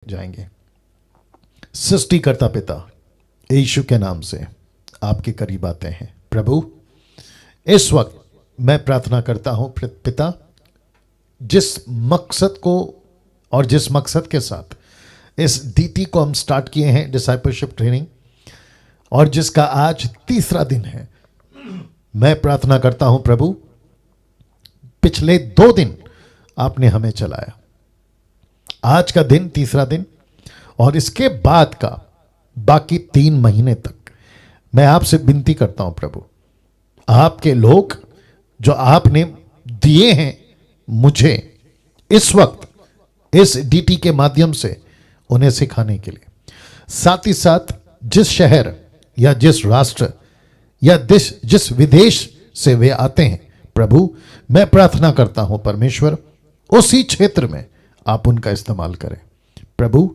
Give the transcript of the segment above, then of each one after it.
जाएंगे। सृष्टिकर्ता पिता यीशु के नाम से आपके करीब आते हैं प्रभु। इस वक्त मैं प्रार्थना करता हूं पिता, जिस मकसद को और जिस मकसद के साथ इस डीटी को हम स्टार्ट किए हैं, डिसाइपलशिप ट्रेनिंग, और जिसका आज तीसरा दिन है, मैं प्रार्थना करता हूं प्रभु, पिछले 2 दिन आपने हमें चलाया, आज का दिन तीसरा दिन, और इसके बाद का बाकी 3 महीने तक मैं आपसे विनती करता हूं प्रभु, आपके लोग जो आपने दिए हैं मुझे इस वक्त इस डीटी के माध्यम से उन्हें सिखाने के लिए, साथ ही साथ जिस शहर या जिस राष्ट्र या जिस विदेश से वे आते हैं प्रभु, मैं प्रार्थना करता हूं परमेश्वर, उसी क्षेत्र में आप उनका इस्तेमाल करें प्रभु।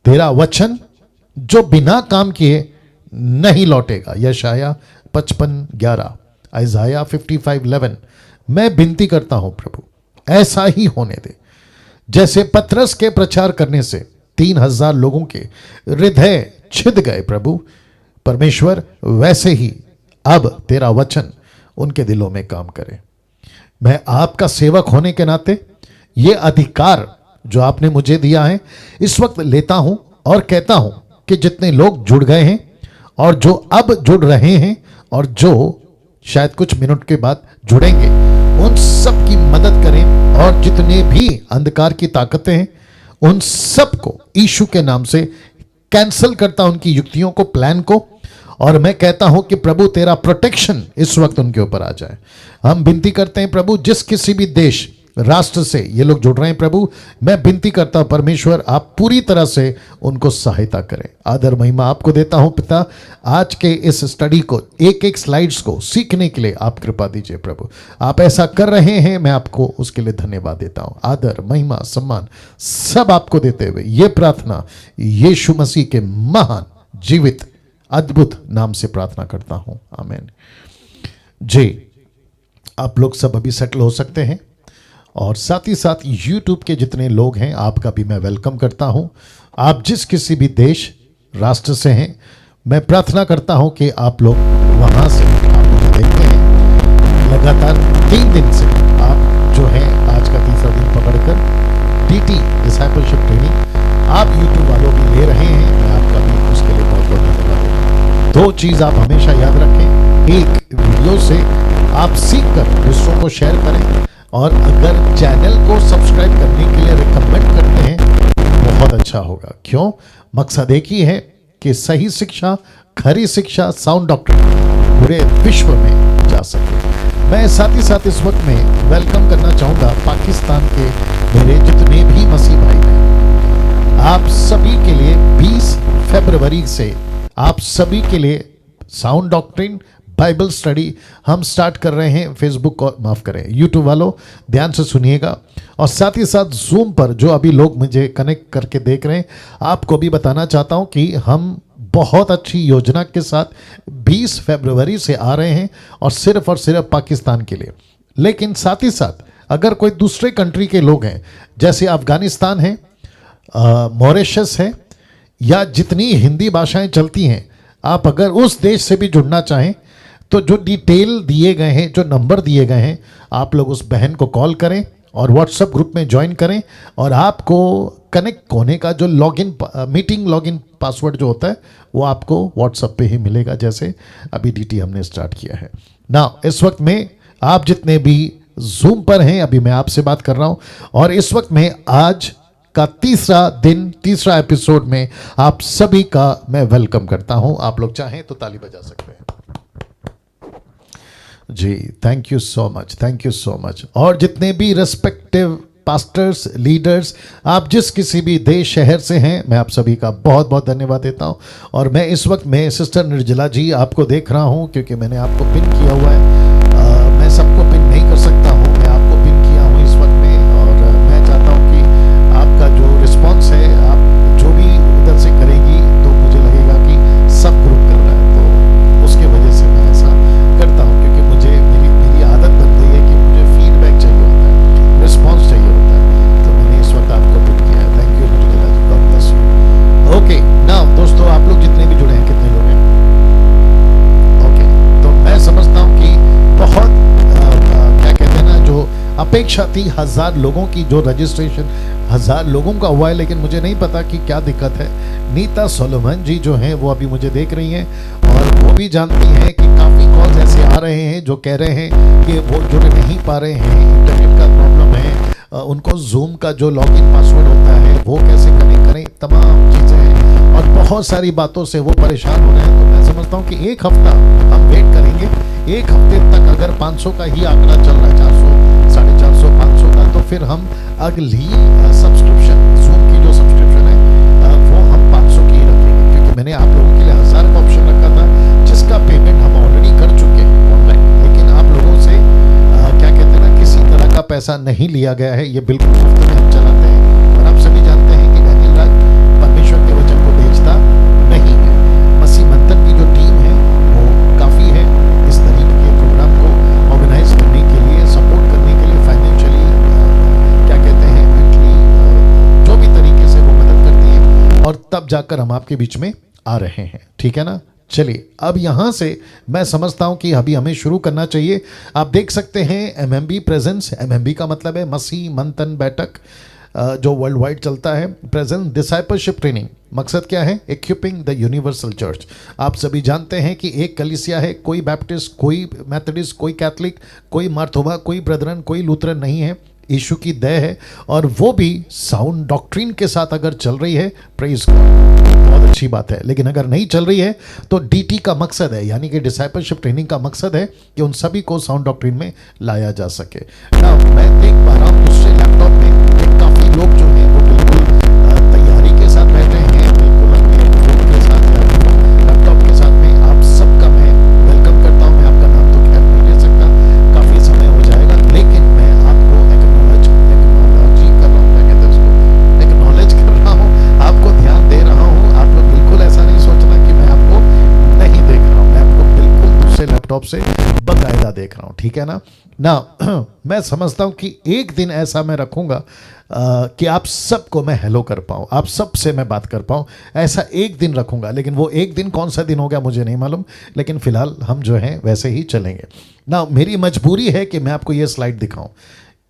तेरा वचन जो बिना काम किए नहीं लौटेगा, यशाया 55:11, आइज़ाया 55:11, मैं विनती करता हूं प्रभु, ऐसा ही होने दे। जैसे पतरस के प्रचार करने से 3000 लोगों के हृदय छिद गए प्रभु परमेश्वर, वैसे ही अब तेरा वचन उनके दिलों में काम करे। मैं आपका सेवक होने के नाते ये अधिकार जो आपने मुझे दिया है इस वक्त लेता हूं और कहता हूं कि जितने लोग जुड़ गए हैं और जो अब जुड़ रहे हैं और जो शायद कुछ मिनट के बाद जुड़ेंगे, उन सब की मदद करें, और जितने भी अंधकार की ताकतें हैं उन सब को यीशु के नाम से कैंसिल करता, उनकी युक्तियों को, प्लान को, और मैं कहता हूं कि प्रभु तेरा प्रोटेक्शन इस वक्त उनके ऊपर आ जाए। हम विनती करते हैं प्रभु, जिस किसी भी देश राष्ट्र से ये लोग जुड़ रहे हैं प्रभु, मैं विनती करता हूं परमेश्वर, आप पूरी तरह से उनको सहायता करें। आदर महिमा आपको देता हूं पिता। आज के इस स्टडी को, एक एक स्लाइड्स को सीखने के लिए आप कृपा दीजिए प्रभु। आप ऐसा कर रहे हैं, मैं आपको उसके लिए धन्यवाद देता हूं। आदर महिमा सम्मान सब आपको देते हुए ये प्रार्थना यीशु मसीह के महान जीवित अद्भुत नाम से प्रार्थना करता हूं, आमीन। जी, आप लोग सब अभी सेटल हो सकते हैं, और साथ ही साथ YouTube के जितने लोग हैं आपका भी मैं वेलकम करता हूं। आप जिस किसी भी देश राष्ट्र से हैं, मैं प्रार्थना करता हूं कि आप लोग वहां से आप मुझे देखते हैं। लगातार 3 दिन से आप जो है आज का तीसरा दिन पकड़कर डीटी डिसाइपलशिप ट्रेनिंग आप YouTube वालों भी ले रहे हैं, मैं आपका भी उसके लिए बहुत बहुत धन्यवाद देता हूं। 2 चीज़ आप हमेशा याद रखें, एक वीडियो से आप सीख कर दूसरों को शेयर करें, और अगर चैनल को सब्सक्राइब करने के लिए रिकमेंड करते हैं बहुत अच्छा होगा। क्यों? मकसद एक ही है कि सही शिक्षा, खरी शिक्षा, साउंड डॉक्ट्रिन पूरे विश्व में जा सके। मैं साथ ही साथ इस वक्त में वेलकम करना चाहूँगा पाकिस्तान के मेरे जितने भी मसीह भाई हैं, आप सभी के लिए 20 फरवरी से आप सभी के लिए साउंड डॉक्ट्रिन बाइबल स्टडी हम स्टार्ट कर रहे हैं। फेसबुक और माफ करें यूट्यूब वालों, ध्यान से सुनिएगा, और साथ ही साथ जूम पर जो अभी लोग मुझे कनेक्ट करके देख रहे हैं, आपको भी बताना चाहता हूं कि हम बहुत अच्छी योजना के साथ 20 फरवरी से आ रहे हैं, और सिर्फ पाकिस्तान के लिए। लेकिन साथ ही साथ अगर कोई दूसरे कंट्री के लोग हैं, जैसे अफगानिस्तान है, मॉरिशस है, या जितनी हिंदी भाषाएं चलती हैं, आप अगर उस देश से भी जुड़ना चाहें तो जो डिटेल दिए गए हैं, जो नंबर दिए गए हैं, आप लोग उस बहन को कॉल करें और व्हाट्सएप ग्रुप में ज्वाइन करें, और आपको कनेक्ट होने का जो मीटिंग लॉगिन पासवर्ड जो होता है वो आपको व्हाट्सएप पे ही मिलेगा, जैसे अभी डीटी हमने स्टार्ट किया है ना। इस वक्त में आप जितने भी जूम पर हैं, अभी मैं आपसे बात कर रहा हूं, और इस वक्त में आज का तीसरा दिन, तीसरा एपिसोड में आप सभी का मैं वेलकम करता हूं। आप लोग चाहें तो ताली बजा सकते हैं जी। Thank you so much, thank you so much. और जितने भी रेस्पेक्टिव पास्टर्स, लीडर्स, आप जिस किसी भी देश शहर से हैं, मैं आप सभी का बहुत बहुत धन्यवाद देता हूं। और मैं इस वक्त में सिस्टर निर्जला जी आपको देख रहा हूं, क्योंकि मैंने आपको पिन किया हुआ है। मैं सबको पिन नहीं कर सकता हूं, मैं आपको पिन किया हूं इस वक्त में, और मैं चाहता हूं कि आपका जो रिस्पॉन्स है, आप जो भी उधर से करेंगी तो मुझे लगेगा कि सब ग्रुप कर रहा है, तो उसके वजह से मैं ऐसा करता हूं, क्योंकि मुझे मेरी आदत बन गई है कि मुझे फीडबैक चाहिए होता है, रिस्पॉन्स चाहिए होता है, तो मैंने इस वक्त आपको पिन किया है। थैंक यू निर्जला जी, गॉड ब्लेस अपेक्षा थी 1000 लोगों की, जो रजिस्ट्रेशन 1000 लोगों का हुआ है, लेकिन मुझे नहीं पता कि क्या दिक्कत है। नीता सोलोमन जी जो हैं वो अभी मुझे देख रही हैं और वो भी जानती हैं कि काफ़ी कॉल्स ऐसे आ रहे हैं जो कह रहे हैं कि वो जुड़ नहीं पा रहे हैं, इंटरनेट का प्रॉब्लम है, उनको जूम का जो लॉगिन पासवर्ड होता है वो कैसे कनेक्ट करें, तमाम चीज़ें हैं और बहुत सारी बातों से वो परेशान हो रहे हैं। तो मैं समझता हूँ कि एक हफ्ता हम वेट करेंगे, एक हफ्ते तक अगर 500 का ही आंकड़ा चल रहा है, 400, 450, 500 का, तो फिर हम अगली सब्सक्रिप्शन, जूम की जो सब्सक्रिप्शन है वो हम 500 की ही रखेंगे, क्योंकि मैंने आप लोगों के लिए 1000 का ऑप्शन रखा था जिसका पेमेंट हम ऑलरेडी कर चुके हैं ऑनलाइन, लेकिन आप लोगों से क्या कहते हैं ना, किसी तरह का पैसा नहीं लिया गया है, ये बिल्कुल मुफ्त में हम चलाते हैं। और आप सभी जानते हैं कि डैनियल राज परमेश्वर के वचन को बेचता नहीं है। मसीह मंथन की जो टीम है वो काफ़ी है इस तरीके के प्रोग्राम को ऑर्गेनाइज करने के लिए, सपोर्ट करने के लिए, फाइनेंशियली क्या कहते हैं, मेंटली, जो भी तरीके से वो मदद करती है, और तब जाकर हम आपके बीच में आ रहे हैं। ठीक है ना? चलिए, अब यहाँ से मैं समझता हूँ कि अभी हमें शुरू करना चाहिए। आप देख सकते हैं एमएमबी प्रेजेंस, एमएमबी का मतलब है मसीह मंथन बैठक, जो वर्ल्ड वाइड चलता है। प्रेजेंस डिसाइपलशिप ट्रेनिंग, मकसद क्या है? Equipping the universal church. आप सभी जानते हैं कि एक कलीसिया है, कोई बैप्टिस्ट, कोई मैथोडिस्ट, कोई कैथलिक, कोई मार्थोबा, कोई ब्रदरन, कोई लूथरन नहीं है। यीशु की दया है, और वो भी साउंड डॉक्ट्रिन के साथ अगर चल रही है, प्रेज गॉड, बहुत अच्छी बात है। लेकिन अगर नहीं चल रही है तो डीटी का मकसद है, यानी कि डिसाइपलशिप ट्रेनिंग का मकसद है कि उन सभी को साउंड डॉक्ट्रिन में लाया जा सके। मैं देख पा रहा हूँ दूसरे लैपटॉप में काफ़ी लोग जो हैं वो बिल्कुल तैयारी के साथ बैठे हैं, बिल्कुल अपने फोन के साथ या लैपटॉप के साथ में। आप सबका मैं वेलकम करता हूँ। मैं आपका नाम तो खैर नहीं ले सकता, काफ़ी समय हो जाएगा, लेकिन मैं आपको एक्नॉलेज कर रहा हूँ, क्या कहते हैं उसको, एक्नॉलेज कर रहा हूँ, आपको ध्यान दे रहा हूँ। आप लोग बिल्कुल ऐसा नहीं सोचना कि मैं आपको नहीं देख रहा हूँ, मैं आपको बिल्कुल दूसरे लैपटॉप से बाकायदा देख रहा हूँ। ठीक है ना? मैं समझता हूँ कि एक दिन ऐसा मैं रखूँगा कि आप सबको मैं हेलो कर पाऊँ, आप सबसे मैं बात कर पाऊँ, ऐसा एक दिन रखूँगा। लेकिन वो एक दिन कौन सा दिन हो गया मुझे नहीं मालूम, लेकिन फिलहाल हम जो हैं वैसे ही चलेंगे। मेरी मजबूरी है कि मैं आपको ये स्लाइड दिखाऊं,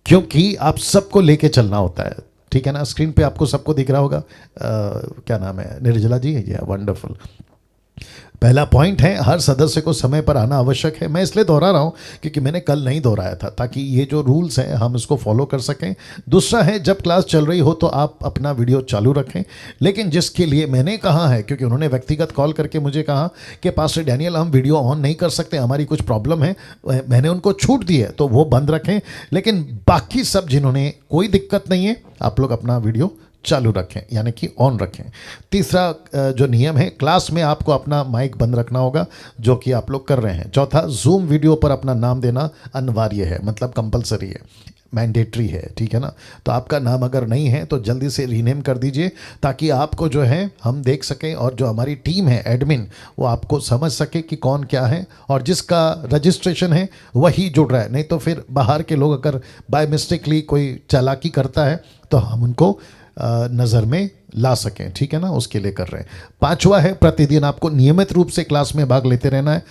क्योंकि आप सबको लेके चलना होता है। ठीक है ना? स्क्रीन पे आपको सबको दिख रहा होगा। क्या नाम है? निर्जला जी है, वंडरफुल। पहला पॉइंट है, हर सदस्य को समय पर आना आवश्यक है। मैं इसलिए दोहरा रहा हूँ क्योंकि मैंने कल नहीं दोहराया था, ताकि ये जो रूल्स हैं हम इसको फॉलो कर सकें। दूसरा है, जब क्लास चल रही हो तो आप अपना वीडियो चालू रखें, लेकिन जिसके लिए मैंने कहा है, क्योंकि उन्होंने व्यक्तिगत कॉल करके मुझे कहा कि पास्टर डैनियल हम वीडियो ऑन नहीं कर सकते, हमारी कुछ प्रॉब्लम है, मैंने उनको छूट दी है, तो वो बंद रखें। लेकिन बाकी सब जिन्होंने कोई दिक्कत नहीं है, आप लोग अपना वीडियो चालू रखें, यानी कि ऑन रखें। तीसरा जो नियम है, क्लास में आपको अपना माइक बंद रखना होगा, जो कि आप लोग कर रहे हैं। चौथा, जूम वीडियो पर अपना नाम देना अनिवार्य है, मतलब कंपलसरी है, मैंडेटरी है। ठीक है ना? तो आपका नाम अगर नहीं है तो जल्दी से रीनेम कर दीजिए, ताकि आपको जो है हम देख सकें, और जो हमारी टीम है एडमिन वो आपको समझ सके कि कौन क्या है, और जिसका रजिस्ट्रेशन है वही जुड़ रहा है। नहीं तो फिर बाहर के लोग अगर बाय मिस्टेकली कोई चालाकी करता है तो हम उनको नज़र में ला सकें। ठीक है ना? उसके लिए कर रहे हैं। पांचवा है, प्रतिदिन आपको नियमित रूप से क्लास में भाग लेते रहना है।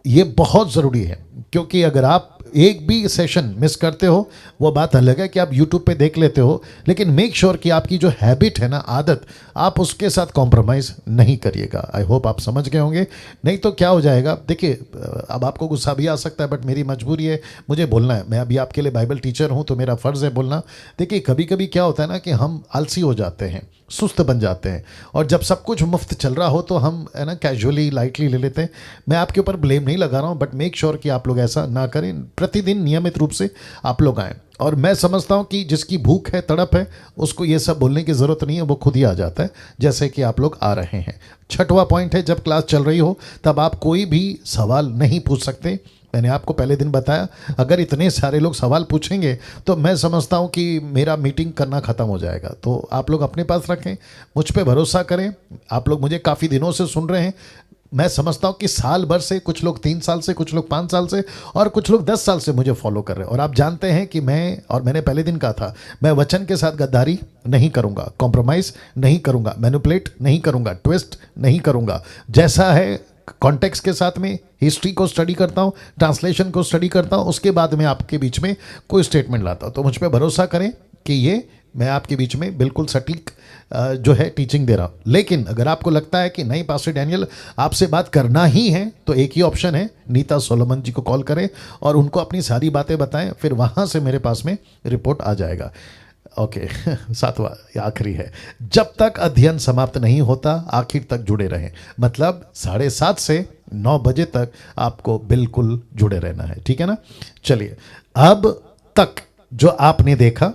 ये बहुत ज़रूरी है, क्योंकि अगर आप एक भी सेशन मिस करते हो, वो बात अलग है कि आप YouTube पे देख लेते हो, लेकिन मेक श्योर कि आपकी जो हैबिट है ना, आदत, आप उसके साथ कॉम्प्रोमाइज़ नहीं करिएगा। आई होप आप समझ गए होंगे। नहीं तो क्या हो जाएगा, देखिए, अब आपको गुस्सा भी आ सकता है, बट मेरी मजबूरी है, मुझे बोलना है। मैं अभी आपके लिए बाइबल टीचर हूँ, तो मेरा फ़र्ज़ है बोलना। देखिए, कभी कभी क्या होता है ना कि हम आलसी हो जाते हैं, सुस्त बन जाते हैं, और जब सब कुछ मुफ्त चल रहा हो तो हम है ना कैजुअली, लाइटली ले लेते हैं। मैं आपके ऊपर ब्लेम नहीं लगा रहा हूँ, बट मेक श्योर कि आप लोग ऐसा ना करें। प्रतिदिन नियमित रूप से आप लोग आएँ, और मैं समझता हूँ कि जिसकी भूख है, तड़प है, उसको ये सब बोलने की ज़रूरत नहीं है, वो खुद ही आ जाता है, जैसे कि आप लोग आ रहे हैं। छठवां पॉइंट है, जब क्लास चल रही हो तब आप कोई भी सवाल नहीं पूछ सकते। मैंने आपको पहले दिन बताया, अगर इतने सारे लोग सवाल पूछेंगे तो मैं समझता हूँ कि मेरा मीटिंग करना ख़त्म हो जाएगा। तो आप लोग अपने पास रखें, मुझ पे भरोसा करें। आप लोग मुझे काफ़ी दिनों से सुन रहे हैं। मैं समझता हूँ कि साल भर से, कुछ लोग 3 साल से, कुछ लोग 5 साल से, और कुछ लोग 10 साल से मुझे फॉलो कर रहे हैं। और आप जानते हैं कि मैंने पहले दिन कहा था, मैं वचन के साथ गद्दारी नहीं करूँगा, कॉम्प्रोमाइज़ नहीं करूँगा, मैनिपुलेट नहीं करूँगा, ट्विस्ट नहीं करूँगा। जैसा है कॉन्टेक्स्ट के साथ में हिस्ट्री को स्टडी करता हूँ, ट्रांसलेशन को स्टडी करता हूँ, उसके बाद में आपके बीच में कोई स्टेटमेंट लाता हूँ। तो मुझ पर भरोसा करें कि ये मैं आपके बीच में बिल्कुल सटीक जो है टीचिंग दे रहा हूँ। लेकिन अगर आपको लगता है कि नहीं पास्टर डैनियल आपसे बात करना ही है, तो एक ही ऑप्शन है, नीता सोलोमन जी को कॉल करें और उनको अपनी सारी बातें बताएं, फिर वहाँ से मेरे पास में रिपोर्ट आ जाएगा। ओके सातवां आखिरी है, जब तक अध्ययन समाप्त नहीं होता आखिर तक जुड़े रहें। मतलब 7:30 से 9 बजे तक आपको बिल्कुल जुड़े रहना है, ठीक है ना। चलिए, अब तक जो आपने देखा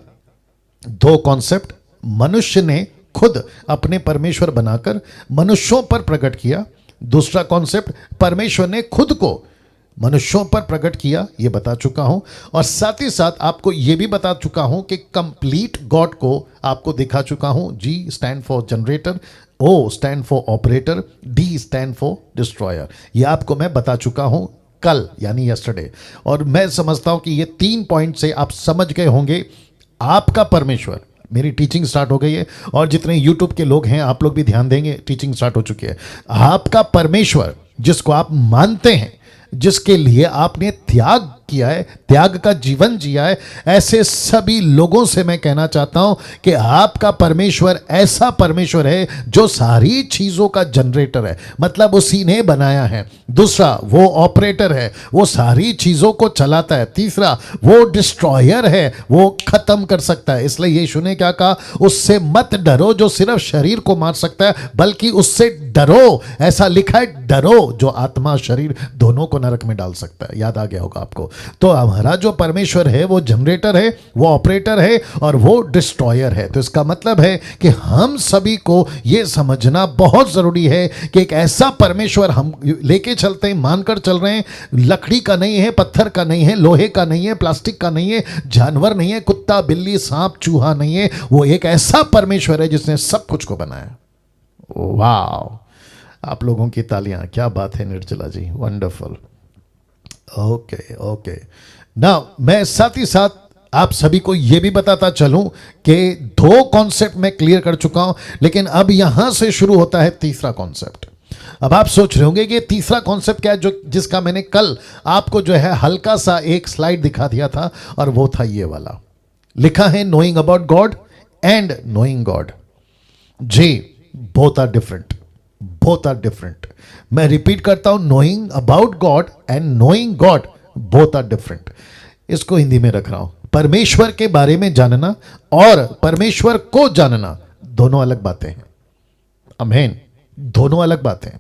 2 कॉन्सेप्ट, मनुष्य ने खुद अपने परमेश्वर बनाकर मनुष्यों पर प्रकट किया। दूसरा कॉन्सेप्ट, परमेश्वर ने खुद को मनुष्यों पर प्रकट किया, ये बता चुका हूं। और साथ ही साथ आपको ये भी बता चुका हूं कि कंप्लीट गॉड को आपको दिखा चुका हूं। G stand for generator, O stand for operator, D stand for destroyer. ये आपको मैं बता चुका हूं कल, यानी यस्टरडे। और मैं समझता हूं कि ये 3 पॉइंट से आप समझ गए होंगे आपका परमेश्वर। मेरी टीचिंग स्टार्ट हो गई है और जितने YouTube के लोग हैं आप लोग भी ध्यान देंगे, टीचिंग स्टार्ट हो चुकी है। आपका परमेश्वर जिसको आप मानते हैं, जिसके लिए आपने त्याग किया है, त्याग का जीवन जिया है, ऐसे सभी लोगों से मैं कहना चाहता हूं कि आपका परमेश्वर ऐसा परमेश्वर है जो सारी चीजों का जनरेटर है, मतलब उसी ने बनाया है। दूसरा, वो ऑपरेटर है, वो सारी चीजों को चलाता है। तीसरा, वो डिस्ट्रॉयर है, वो खत्म कर सकता है। इसलिए यीशु ने क्या कहा, उससे मत डरो जो सिर्फ शरीर को मार सकता है, बल्कि उससे डरो, ऐसा लिखा है, डरो जो आत्मा शरीर दोनों को नरक में डाल सकता है। याद आ गया होगा आपको। तो हमारा जो परमेश्वर है वो जनरेटर है, वो ऑपरेटर है और वो डिस्ट्रॉयर है। तो इसका मतलब है कि हम सभी को यह समझना बहुत जरूरी है कि एक ऐसा परमेश्वर हम लेके चलते हैं, मानकर चल रहे हैं, लकड़ी का नहीं है, पत्थर का नहीं है, लोहे का नहीं है, प्लास्टिक का नहीं है, जानवर नहीं है, कुत्ता बिल्ली सांप चूहा नहीं है। वो एक ऐसा परमेश्वर है जिसने सब कुछ को बनाया। वाह, आप लोगों की तालियां, क्या बात है निर्जला जी, वंडरफुल। ओके ओके, नाउ मैं साथ ही साथ आप सभी को यह भी बताता चलूं कि 2 कॉन्सेप्ट मैं क्लियर कर चुका हूं, लेकिन अब यहां से शुरू होता है तीसरा कॉन्सेप्ट। अब आप सोच रहे होंगे कि तीसरा कॉन्सेप्ट क्या है, जो जिसका मैंने कल आपको जो है हल्का सा एक स्लाइड दिखा दिया था, और वो था ये वाला, लिखा है knowing about God and knowing God. जी, both are different, both are different. मैं रिपीट करता हूं, knowing about God and knowing God both are different. इसको हिंदी में रख रहा हूं, परमेश्वर के बारे में जानना और परमेश्वर को जानना दोनों अलग बातें हैं। आमीन, दोनों अलग बातें हैं।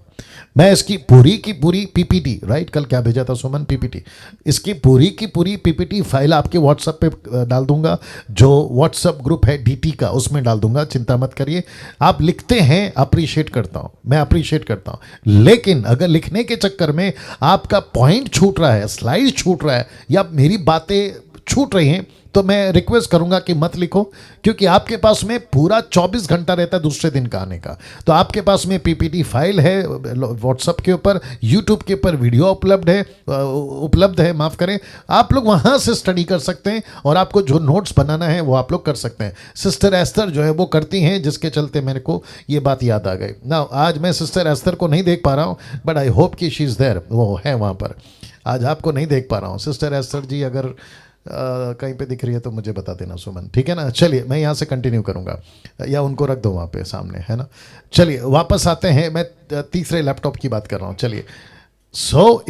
मैं इसकी पूरी की पूरी पीपीटी, राइट, कल क्या भेजा था सुमन, पीपीटी, इसकी पूरी की पूरी पीपीटी फाइल आपके व्हाट्सएप पे डाल दूंगा। जो व्हाट्सएप ग्रुप है डीटी का, उसमें डाल दूंगा, चिंता मत करिए। आप लिखते हैं, अप्रिशिएट करता हूं, मैं अप्रिशिएट करता हूं। लेकिन अगर लिखने के चक्कर में आपका पॉइंट छूट रहा है, स्लाइड छूट रहा है, या मेरी बातें छूट रही हैं, तो मैं रिक्वेस्ट करूंगा कि मत लिखो, क्योंकि आपके पास में पूरा 24 घंटा रहता है दूसरे दिन का आने का। तो आपके पास में पीपीटी फाइल है व्हाट्सएप के ऊपर, यूट्यूब के ऊपर वीडियो उपलब्ध है, माफ करें, आप लोग वहां से स्टडी कर सकते हैं, और आपको जो नोट्स बनाना है वो आप लोग कर सकते हैं। सिस्टर एस्थर जो है वो करती हैं, जिसके चलते मेरे को ये बात याद आ गई ना। आज मैं सिस्टर एस्थर को नहीं देख पा रहा हूँ, बट आई होप कि शी इज़ देयर, वो है वहाँ पर। आज आपको नहीं देख पा रहा हूँ। सिस्टर एस्थर जी अगर कहीं पे दिख रही है तो मुझे बता देना सुमन, ठीक है ना। चलिए, मैं यहाँ से कंटिन्यू करूँगा, या उनको रख दो वहाँ पे सामने, है ना। चलिए वापस आते हैं, मैं तीसरे लैपटॉप की बात कर रहा हूँ। चलिए,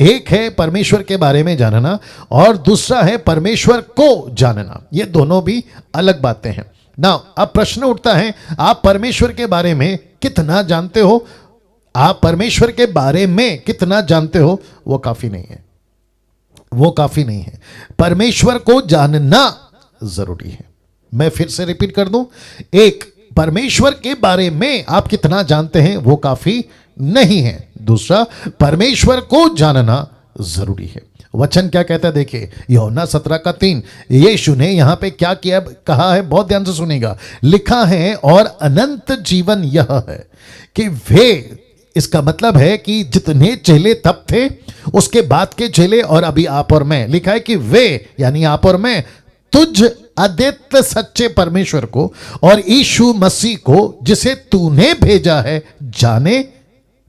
एक है परमेश्वर के बारे में जानना और दूसरा है परमेश्वर को जानना। ये दोनों भी अलग बातें हैं ना। अब प्रश्न उठता है, आप परमेश्वर के बारे में कितना जानते हो? आप परमेश्वर के बारे में कितना जानते हो वो काफी नहीं है, वो काफी नहीं है। परमेश्वर को जानना जरूरी है। मैं फिर से रिपीट कर दूं, एक, परमेश्वर के बारे में आप कितना जानते हैं वो काफी नहीं है। दूसरा, परमेश्वर को जानना जरूरी है। वचन क्या कहता है देखिए, यूहन्ना 17:3, यीशु ने यहां पे क्या किया, कहा है, बहुत ध्यान से सुनेगा। लिखा है, और अनंत जीवन यह है कि वे, इसका मतलब है कि जितने चेले तब थे, उसके बाद के चेले, और अभी आप और मैं, लिखा है कि वे यानी आप और मैं तुझ अद्वितीय सच्चे परमेश्वर को और यीशु मसीह को जिसे तूने भेजा है जाने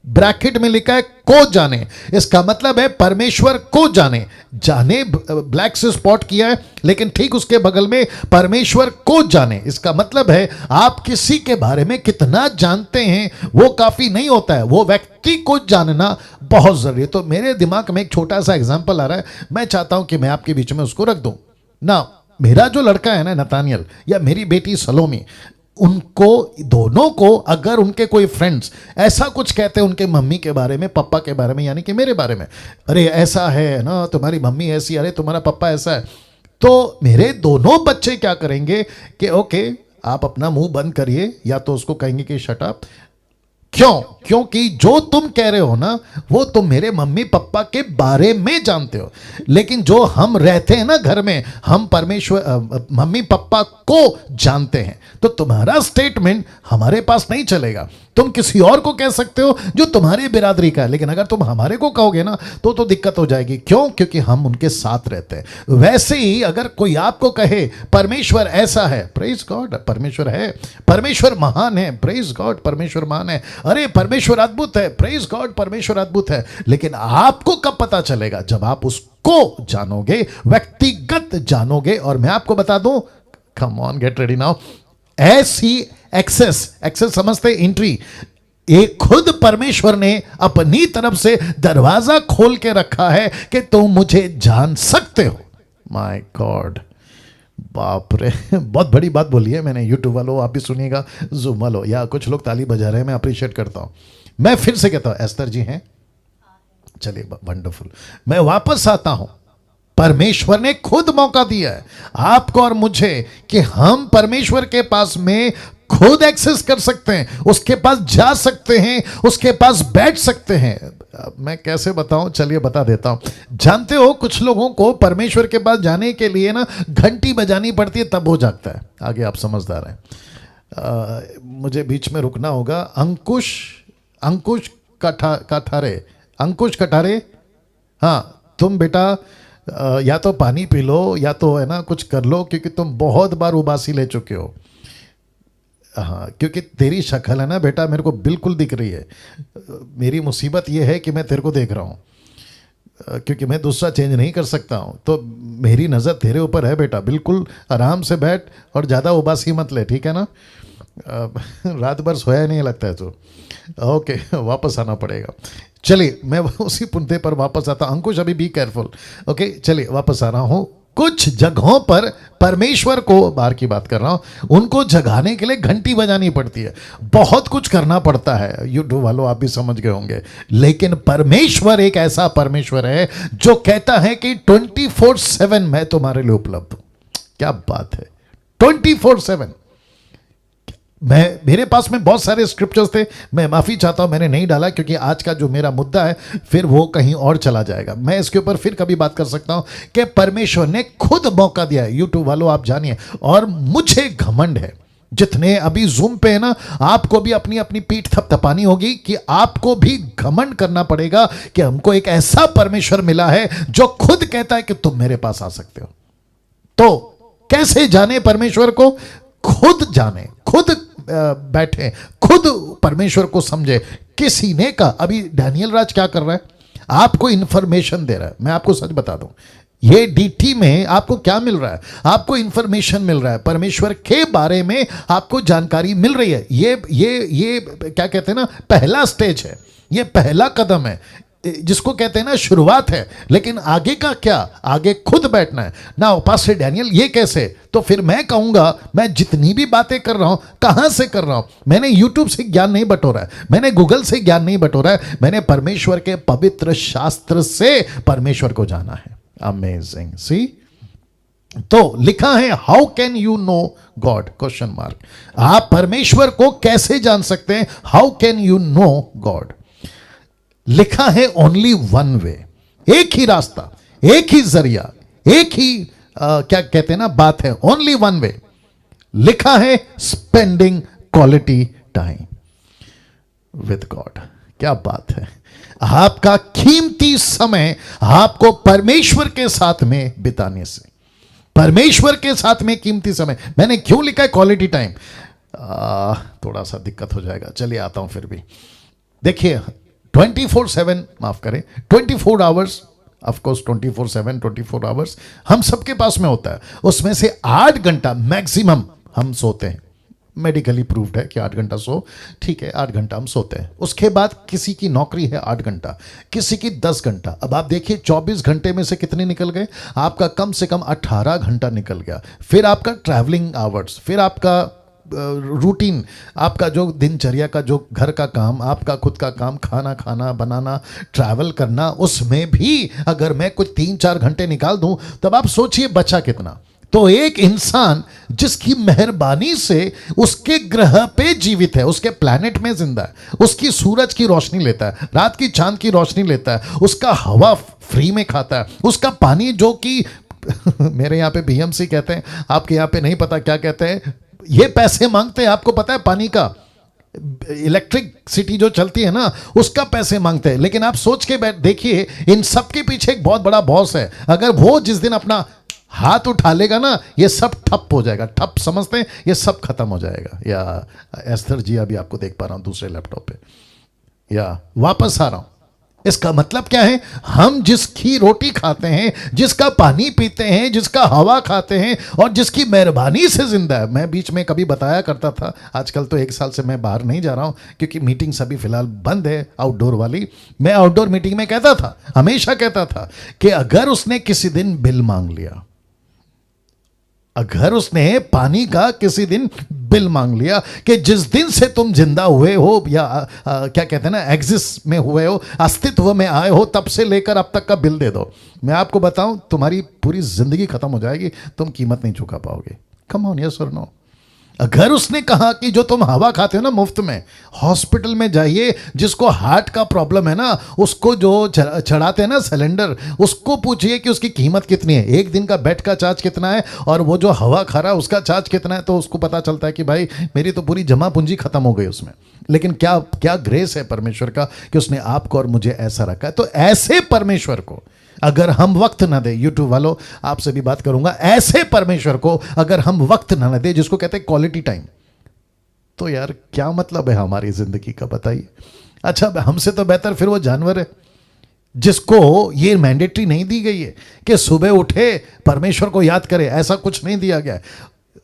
ब्रैकेट में लिखा है को जाने, इसका मतलब है परमेश्वर को जाने। जाने ब्लैक से स्पॉट किया है, लेकिन ठीक उसके बगल में परमेश्वर को जाने, इसका मतलब है आप किसी के बारे में कितना जानते हैं वो काफी नहीं होता है, वो व्यक्ति को जानना बहुत जरूरी है। तो मेरे दिमाग में एक छोटा सा एग्जांपल आ रहा है, मैं चाहता हूं कि मैं आपके बीच में उसको रख दूं ना। मेरा जो लड़का है ना नतानियल, या मेरी बेटी सलोमी, उनको दोनों को अगर उनके कोई फ्रेंड्स ऐसा कुछ कहते हैं उनके मम्मी के बारे में, पापा के बारे में, यानी कि मेरे बारे में, अरे ऐसा है ना, तुम्हारी मम्मी ऐसी, अरे तुम्हारा पापा ऐसा है, तो मेरे दोनों बच्चे क्या करेंगे कि ओके आप अपना मुंह बंद करिए, या तो उसको कहेंगे कि शट अप। क्यों? क्योंकि जो तुम कह रहे हो ना वो तुम मेरे मम्मी पापा के बारे में जानते हो, लेकिन जो हम रहते हैं ना घर में, हम परमेश्वर मम्मी पापा को जानते हैं, तो तुम्हारा स्टेटमेंट हमारे पास नहीं चलेगा। तुम किसी और को कह सकते हो जो तुम्हारी बिरादरी का है, लेकिन अगर तुम हमारे को कहोगे ना तो दिक्कत हो जाएगी। क्यों? क्योंकि हम उनके साथ रहते हैं। वैसे ही अगर कोई आपको कहे परमेश्वर ऐसा है, प्रेज गॉड, परमेश्वर है, परमेश्वर महान है, प्रेज गॉड, परमेश्वर महान है, अरे परमेश्वर अद्भुत है, प्रेज गॉड, परमेश्वर अद्भुत है, लेकिन आपको कब पता चलेगा? जब आप उसको जानोगे, व्यक्तिगत जानोगे। और मैं आपको बता दूं, come on get ready now, ऐसी एक्सेस समझते, एंट्री, एक खुद परमेश्वर ने अपनी तरफ से दरवाजा खोल के रखा है कि तुम मुझे जान सकते हो। माय गॉड, बाप रे, बहुत बड़ी बात बोली है मैंने। यूट्यूब वालों आप भी सुनिएगा, जूम वालों, या कुछ लोग ताली बजा रहे हैं, मैं अप्रिशिएट करता हूं। मैं फिर से कहता हूं, एस्तर जी हैं, चलिए वंडरफुल। मैं वापस आता हूं, परमेश्वर ने खुद मौका दिया है आपको और मुझे कि हम परमेश्वर के पास में खुद एक्सेस कर सकते हैं, उसके पास जा सकते हैं, उसके पास बैठ सकते हैं। मैं कैसे बताऊं, चलिए बता देता हूं। जानते हो कुछ लोगों को परमेश्वर के पास जाने के लिए ना घंटी बजानी पड़ती है, तब हो जाता है। आगे आप समझदार हैं। मुझे बीच में रुकना होगा। अंकुश कठारे, हाँ तुम बेटा या तो पानी पी लो या तो है ना कुछ कर लो, क्योंकि तुम बहुत बार उबासी ले चुके हो। हाँ, क्योंकि तेरी शक्ल है ना बेटा मेरे को बिल्कुल दिख रही है। मेरी मुसीबत ये है कि मैं तेरे को देख रहा हूँ, क्योंकि मैं दूसरा चेंज नहीं कर सकता हूँ, तो मेरी नज़र तेरे ऊपर है बेटा। बिल्कुल आराम से बैठ और ज़्यादा उबासी मत ले, ठीक है ना? रात भर सोया नहीं लगता है तो ओके, वापस आना पड़ेगा। चलिए मैं उसी पुनते पर वापस आता हूं। अंकुश अभी बी केयरफुल, ओके चलिए वापस आ रहा हूं। कुछ जगहों पर परमेश्वर को, बाहर की बात कर रहा हूं, उनको जगाने के लिए घंटी बजानी पड़ती है, बहुत कुछ करना पड़ता है। यूट्यूब वालों आप भी समझ गए होंगे, लेकिन परमेश्वर एक ऐसा परमेश्वर है जो कहता है कि 24/7 मैं तुम्हारे लिए उपलब्ध हूं। क्या बात है, 24/7। मेरे पास में बहुत सारे स्क्रिप्चर्स थे, मैं माफ़ी चाहता हूं मैंने नहीं डाला, क्योंकि आज का जो मेरा मुद्दा है फिर वो कहीं और चला जाएगा। मैं इसके ऊपर फिर कभी बात कर सकता हूं कि परमेश्वर ने खुद मौका दिया है। यूट्यूब वालों आप जानिए, और मुझे घमंड है, जितने अभी जूम पे है ना, आपको भी अपनी अपनी पीठ थपथपानी होगी कि आपको भी घमंड करना पड़ेगा कि हमको एक ऐसा परमेश्वर मिला है जो खुद कहता है कि तुम मेरे पास आ सकते हो। तो कैसे जाने परमेश्वर को? खुद जाने, खुद बैठे, खुद परमेश्वर को समझे। किसी ने कहा, अभी डैनियल राज क्या कर रहा है, आपको इंफॉर्मेशन दे रहा है। मैं आपको सच बता दूं, ये डीटी में आपको क्या मिल रहा है? आपको इंफॉर्मेशन मिल रहा है, परमेश्वर के बारे में आपको जानकारी मिल रही है। ये क्या कहते हैं ना, पहला स्टेज है, ये पहला कदम है, जिसको कहते हैं ना शुरुआत है। लेकिन आगे का क्या? आगे खुद बैठना है ना। पास्टर डैनियल ये कैसे? तो फिर मैं कहूंगा, मैं जितनी भी बातें कर रहा हूं, कहां से कर रहा हूं? मैंने यूट्यूब से ज्ञान नहीं बटोरा है, मैंने गूगल से ज्ञान नहीं बटोरा है, मैंने परमेश्वर के पवित्र शास्त्र से परमेश्वर को जाना है। अमेजिंग। सी, तो लिखा है how can you know God, question mark. आप परमेश्वर को कैसे जान सकते हैं? How can you know God? लिखा है ओनली वन वे, एक ही रास्ता, एक ही जरिया, एक ही क्या कहते हैं ना बात है, ओनली वन वे। लिखा है spending quality time with God. क्या बात है, आपका कीमती समय आपको परमेश्वर के साथ में बिताने से, परमेश्वर के साथ में कीमती समय। मैंने क्यों लिखा है क्वालिटी टाइम? थोड़ा सा दिक्कत हो जाएगा, चलिए आता हूं फिर भी। देखिए 24/7, माफ करें, 24 आवर्स, ऑफकोर्स 24/7, 24 आवर्स हम सबके पास में होता है। उसमें से 8 घंटा मैक्सिमम हम सोते हैं। मेडिकली प्रूव्ड है कि 8 घंटा सो, ठीक है, 8 घंटा हम सोते हैं। उसके बाद किसी की नौकरी है 8 घंटा, किसी की 10 घंटा। अब आप देखिए 24 घंटे में से कितने निकल गए? आपका कम से कम 18 घंटा निकल गया। फिर आपका ट्रैवलिंग आवर्स, फिर आपका रूटीन, आपका जो दिनचर्या का जो घर का काम, आपका खुद का काम, खाना खाना, बनाना, ट्रैवल करना, उसमें भी अगर मैं कुछ 3-4 घंटे निकाल दूं, तब आप सोचिए बचा कितना। तो एक इंसान जिसकी मेहरबानी से उसके ग्रह पे जीवित है, उसके प्लैनेट में जिंदा है, उसकी सूरज की रोशनी लेता है, रात की चांद की रोशनी लेता है, उसका हवा फ्री में खाता है, उसका पानी जो कि मेरे यहाँ पे बीएमसी कहते हैं, आपके यहाँ पे नहीं पता क्या कहते हैं, ये पैसे मांगते हैं। आपको पता है पानी का, इलेक्ट्रिसिटी जो चलती है ना, उसका पैसे मांगते हैं। लेकिन आप सोच के बैठ देखिए, इन सब के पीछे एक बहुत बड़ा बॉस है। अगर वो जिस दिन अपना हाथ उठा लेगा ना, ये सब ठप हो जाएगा। ठप समझते हैं, ये सब खत्म हो जाएगा। या एस्थर जी अभी आपको देख पा रहा हूं दूसरे लैपटॉप पे, या वापस आ रहा हूं। इसका मतलब क्या है? हम जिसकी रोटी खाते हैं, जिसका पानी पीते हैं, जिसका हवा खाते हैं और जिसकी मेहरबानी से जिंदा है। मैं बीच में कभी बताया करता था, आजकल तो 1 साल से मैं बाहर नहीं जा रहा हूं क्योंकि मीटिंग सभी फिलहाल बंद है आउटडोर वाली। मैं आउटडोर मीटिंग में कहता था, हमेशा कहता था कि अगर उसने किसी दिन बिल मांग लिया, अगर उसने पानी का किसी दिन बिल मांग लिया, कि जिस दिन से तुम जिंदा हुए हो, या क्या कहते हैं ना, एग्जिस्ट में हुए हो, अस्तित्व में आए हो, तब से लेकर अब तक का बिल दे दो। मैं आपको बताऊं, तुम्हारी पूरी जिंदगी खत्म हो जाएगी, तुम कीमत नहीं चुका पाओगे। कम ऑन, यस और नो। अगर उसने कहा कि जो तुम हवा खाते हो ना मुफ्त में, हॉस्पिटल में जाइए, जिसको हार्ट का प्रॉब्लम है ना, उसको जो चढ़ाते हैं ना सिलेंडर, उसको पूछिए कि उसकी कीमत कितनी है, 1 दिन का बेड का चार्ज कितना है, और वो जो हवा खा रहा है उसका चार्ज कितना है, तो उसको पता चलता है कि भाई मेरी तो पूरी जमा पूंजी खत्म हो गई उसमें। लेकिन क्या क्या ग्रेस है परमेश्वर का कि उसने आपको और मुझे ऐसा रखा है। तो ऐसे परमेश्वर को अगर हम वक्त ना दे, यूट्यूब वालों आपसे भी बात करूंगा, ऐसे परमेश्वर को अगर हम वक्त ना दे, जिसको कहते हैं क्वालिटी टाइम, तो यार क्या मतलब है हमारी जिंदगी का, बताइए। अच्छा, हमसे तो बेहतर फिर वो जानवर है जिसको ये मैंडेटरी नहीं दी गई है कि सुबह उठे परमेश्वर को याद करे, ऐसा कुछ नहीं दिया गया है।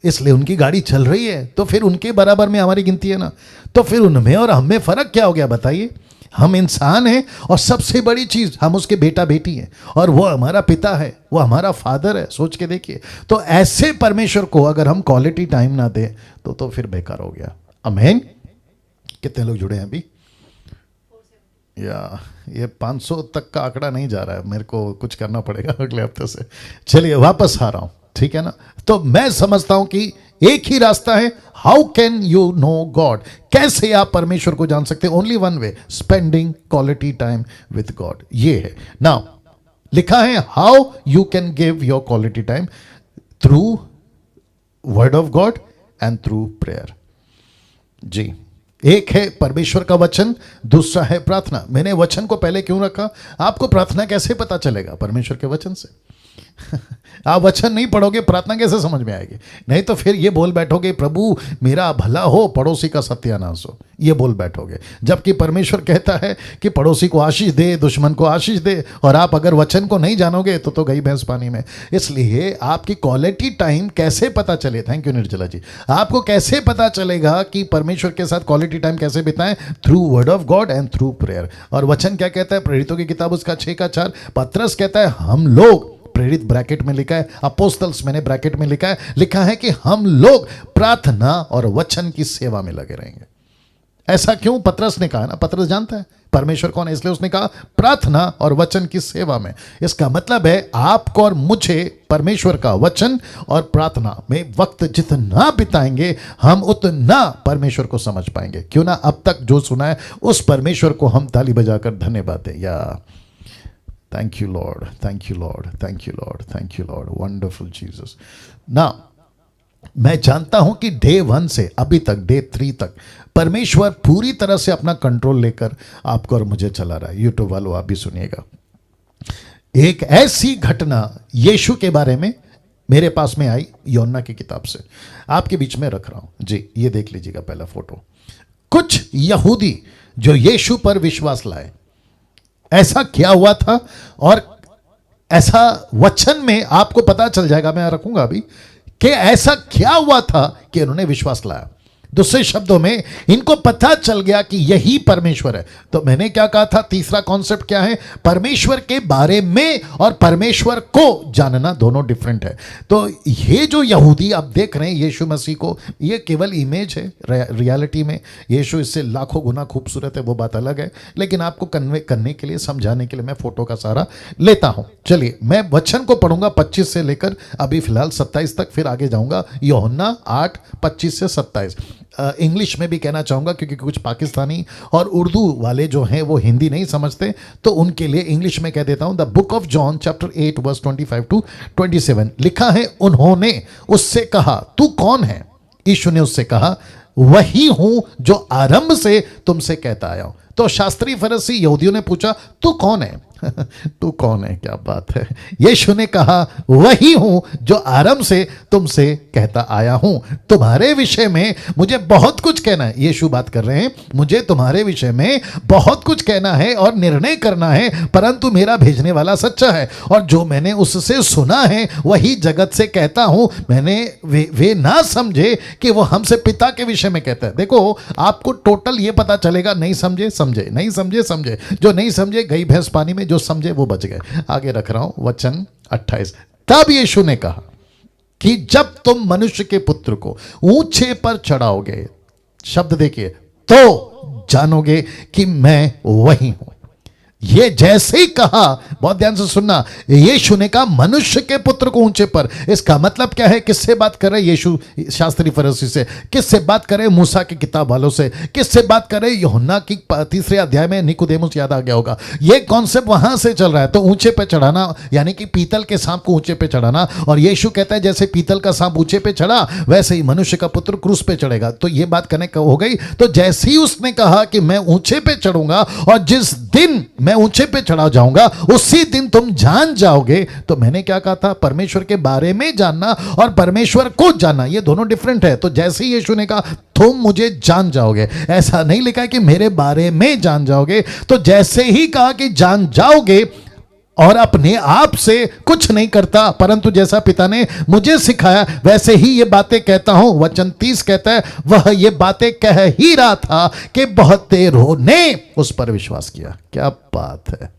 इसलिए उनकी गाड़ी चल रही है, तो फिर उनके बराबर में हमारी गिनती है ना, तो फिर उनमें और हम में फर्क क्या हो गया, बताइए। हम इंसान हैं और सबसे बड़ी चीज हम उसके बेटा बेटी हैं, और वो हमारा पिता है, वो हमारा फादर है। सोच के देखिए। तो ऐसे परमेश्वर को अगर हम क्वालिटी टाइम ना दें तो फिर बेकार हो गया। आमीन। कितने लोग जुड़े हैं अभी? या ये 500 तक का आंकड़ा नहीं जा रहा है, मेरे को कुछ करना पड़ेगा अगले हफ्ते से। चलिए वापस आ रहा हूं, ठीक है ना। तो मैं समझता हूं कि एक ही रास्ता है। How can you know God? कैसे आप परमेश्वर को जान सकते हैं? Only one way, spending quality time with God. ये है। नाउ लिखा है how you can give your quality time, through word of God and through prayer. जी, एक है परमेश्वर का वचन, दूसरा है प्रार्थना। मैंने वचन को पहले क्यों रखा? आपको प्रार्थना कैसे पता चलेगा? परमेश्वर के वचन से। आप वचन नहीं पढ़ोगे, प्रार्थना कैसे समझ में आएगी? नहीं तो फिर ये बोल बैठोगे प्रभु मेरा भला हो, पड़ोसी का सत्यानाश हो, ये बोल बैठोगे। जबकि परमेश्वर कहता है कि पड़ोसी को आशीष दे, दुश्मन को आशीष दे। और आप अगर वचन को नहीं जानोगे तो गई भैंस पानी में। इसलिए आपकी क्वालिटी टाइम कैसे पता चले? थैंक यू निर्जला जी। आपको कैसे पता चलेगा कि परमेश्वर के साथ क्वालिटी टाइम कैसे बिताएं? Through word of God and through prayer. और वचन क्या कहता है? प्रेरितों की किताब उसका 6:4। पत्रस कहता है हम लोग, प्रेरित ब्रैकेट में लिखा है, अपोस्तल्स मैंने ब्रैकेट में लिखा है कि हम लोग प्रार्थना और वचन की सेवा में लगे रहेंगे। ऐसा क्यों? पतरस ने कहा ना, पतरस जानता है परमेश्वर कौन है, इसलिए उसने कहा प्रार्थना और वचन की सेवा में। इसका मतलब है आपको और मुझे परमेश्वर का वचन और प्रार्थना में वक्त जितना बिताएंगे, हम उतना परमेश्वर को समझ पाएंगे। क्यों ना अब तक जो सुना है उस परमेश्वर को हम ताली बजाकर धन्यवाद दें। या Thank you, Lord. Thank you, Lord. Thank you, Lord. Thank you, Lord. Wonderful Jesus. Now, मैं जानता हूं कि डे 1 से अभी तक डे 3 तक परमेश्वर पूरी तरह से अपना कंट्रोल लेकर आपको और मुझे चला रहा है। यूट्यूब वालों आप भी सुनिएगा। एक ऐसी घटना यीशु के बारे में मेरे पास में आई, योना की किताब से आपके बीच में रख रहा हूं जी। ये देख लीजिएगा पहला फोटो। कुछ यहूदी जो यीशु पर विश्वास लाए, ऐसा क्या हुआ था, और ऐसा वचन में आपको पता चल जाएगा, मैं रखूंगा अभी, कि ऐसा क्या हुआ था कि इन्होंने विश्वास लाया। दूसरे शब्दों में इनको पता चल गया कि यही परमेश्वर है। तो मैंने क्या कहा था, तीसरा कॉन्सेप्ट क्या है, परमेश्वर के बारे में और परमेश्वर को जानना दोनों डिफरेंट है। तो ये जो यहूदी आप देख रहे हैं यीशु मसीह को, ये केवल इमेज है, रियलिटी में यीशु इससे लाखों गुना खूबसूरत है, वो बात अलग है। लेकिन आपको कन्वे करने के लिए, समझाने के लिए मैं फोटो का सहारा लेता हूं। चलिए मैं वचन को पढ़ूंगा 25 से लेकर अभी फिलहाल 27 तक, फिर आगे जाऊंगा यूहन्ना 8:25 से 27। इंग्लिश में भी कहना चाहूँगा क्योंकि कुछ पाकिस्तानी और उर्दू वाले जो हैं वो हिंदी नहीं समझते, तो उनके लिए इंग्लिश में कह देता हूँ। The book of John chapter 8 verse 25 to 27 लिखा है, उन्होंने उससे कहा तू कौन है? यीशु ने उससे कहा वही हूँ जो आरंभ से तुमसे कहता आया हूँ। तो शास्त्री फरीसी यहूदियों ने पूछा तू कौन है? तू कौन है? क्या बात है। यीशु ने कहा वही हूं जो आरंभ से तुमसे कहता आया हूं। तुम्हारे विषय में मुझे बहुत कुछ कहना है। यीशु बात कर रहे हैं, मुझे तुम्हारे विषय में बहुत कुछ कहना है और निर्णय करना है, परंतु मेरा भेजने वाला सच्चा है और जो मैंने उससे सुना है वही जगत से कहता हूं। मैंने वे ना समझे कि वो हमसे पिता के विषय में कहता है। देखो आपको टोटल ये पता चलेगा, नहीं समझे समझे, नहीं समझे समझे, जो नहीं समझे गई भैंस पानी में, जो समझे वो बच गए। आगे रख रहा हूं वचन 28। तब यीशु ने कहा कि जब तुम मनुष्य के पुत्र को ऊंचे पर चढ़ाओगे, शब्द देखिए, तो जानोगे कि मैं वही हूं। ये जैसे ही कहा, बहुत ध्यान से सुनना, यीशु ने कहा मनुष्य के पुत्र को ऊंचे पर। इसका मतलब क्या है? किससे बात कर रहे यीशु? शास्त्री फरीसी से। किससे बात कर रहे? मूसा की किताब वालों से। किससे बात कर रहे? यूहन्ना की 3 अध्याय में निकोदेमुस, याद आ गया होगा। ये कॉन्सेप्ट वहां से चल रहा है। तो ऊंचे पे चढ़ाना यानी कि पीतल के सांप को ऊंचे पे चढ़ाना, और यीशु कहता है जैसे पीतल का सांप ऊंचे पे चढ़ा वैसे ही मनुष्य का पुत्र क्रूस पे चढ़ेगा। तो ये बात कनेक्ट हो गई। तो जैसे ही उसने कहा कि मैं ऊंचे पे चढ़ूंगा और जिस दिन मैं ऊंचे पे चढ़ा जाऊंगा उसी दिन तुम जान जाओगे। तो मैंने क्या कहा था? परमेश्वर के बारे में जानना और परमेश्वर को जानना ये दोनों डिफरेंट है। तो जैसे ही यीशु ने कहा तुम मुझे जान जाओगे, ऐसा नहीं लिखा है कि मेरे बारे में जान जाओगे। तो जैसे ही कहा कि जान जाओगे, और अपने आप से कुछ नहीं करता परंतु जैसा पिता ने मुझे सिखाया वैसे ही ये बातें कहता हूं। वचन 30 कहता है वह ये बातें कह ही रहा था कि बहुतेरों ने उस पर विश्वास किया। क्या बात है,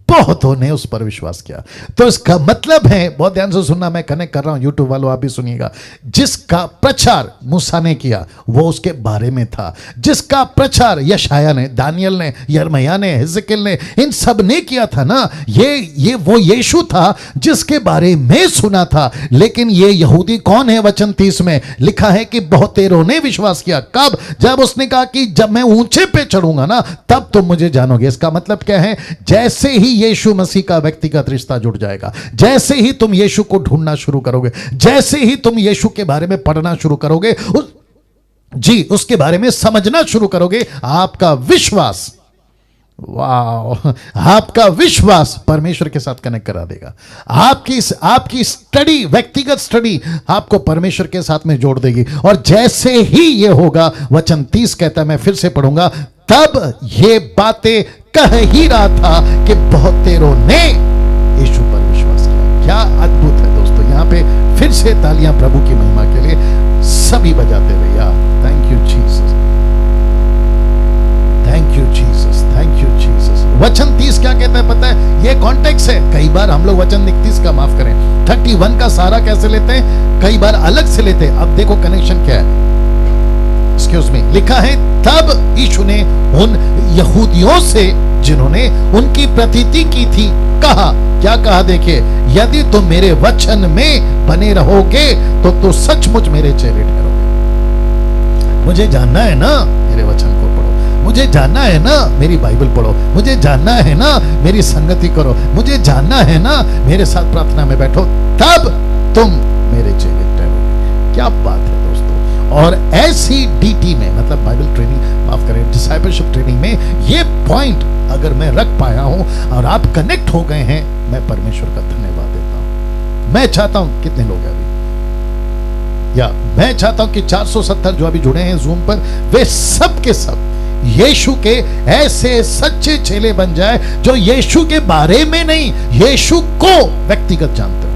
बहुतों ने उस पर विश्वास किया। तो इसका मतलब है, बहुत ध्यान से सुनना, मैं कनेक्ट कर रहा हूं, यूट्यूब वालों आप भी सुनिएगा। जिसका प्रचार मूसा ने किया वो उसके बारे में था। जिसका प्रचार यशाया ने, दानियल ने, यिर्मयाह ने, हिजकिय्याह ने, इन सब ने किया था ना, ये वो यीशु था जिसके बारे में सुना था। लेकिन ये यहूदी कौन है? वचन 30 में लिखा है कि बहुतेरों ने विश्वास किया। कब? जब उसने कहा कि जब मैं ऊंचे पे चढ़ूंगा ना तब तुम मुझे जानोगे। इसका मतलब क्या है? जैसे ही यीशु मसीह का व्यक्तिगत रिश्ता जुड़ जाएगा, जैसे ही तुम यीशु को ढूंढना शुरू करोगे, जैसे ही तुम यीशु के बारे में पढ़ना शुरू करोगे, उसके बारे में समझना शुरू करोगे, आपका विश्वास, वाह, आपका विश्वास परमेश्वर के साथ कनेक्ट करा देगा। आपकी स्टडी, व्यक्तिगत स्टडी आपको परमेश्वर के साथ में जोड़ देगी। और जैसे ही ये होगा, वचन 30 कहता है, मैं फिर से पढ़ूंगा, तब ये बातें कह ही रहा था कि बहुतेरों ने यीशु पर विश्वास किया। क्या अद्भुत है दोस्तों। यहां पे फिर से तालियां प्रभु की महिमा के लिए सभी बजाते भैया। Thank you Jesus, thank you Jesus, thank you Jesus. वचन 30 क्या कहता है पता है? ये कॉन्टेक्स्ट है। कई बार हम लोग वचन 31 का, माफ करें, 31 का सारा कैसे लेते हैं, कई बार अलग से लेते हैं। अब देखो कनेक्शन क्या है। एक्सक्यूज मी, लिखा है तब यीशु ने उन यहूदियों से जिन्होंने उनकी प्रतीति की थी कहा। क्या कहा? देखिए, यदि तुम मेरे वचन में बने रहोगे तो सचमुच मेरे चेले ठहरोगे। मुझे जानना है ना, मेरे वचन को पढ़ो। मुझे जानना है ना, मेरी बाइबल पढ़ो। मुझे जानना है ना, मेरी संगति करो। मुझे जानना है ना, मेरे साथ प्रार्थना में बैठो, तब तुम मेरे चेले ठहरोगे। क्या बात है दोस्तों। और ऐसी डीटी में, मतलब बाइबल ट्रेनिंग, माफ करें, डिसाइपलशिप ट्रेनिंग में ये पॉइंट अगर मैं रख पाया हूं और आप कनेक्ट हो गए हैं, मैं परमेश्वर का धन्यवाद देता हूं। मैं चाहता हूं, कितने लोग हैं अभी, या मैं चाहता हूं कि 470 जो अभी जुड़े हैं जूम पर, वे सब के सब यीशु के ऐसे सच्चे चेले बन जाए जो यीशु के बारे में नहीं, यीशु को व्यक्तिगत जानते हो।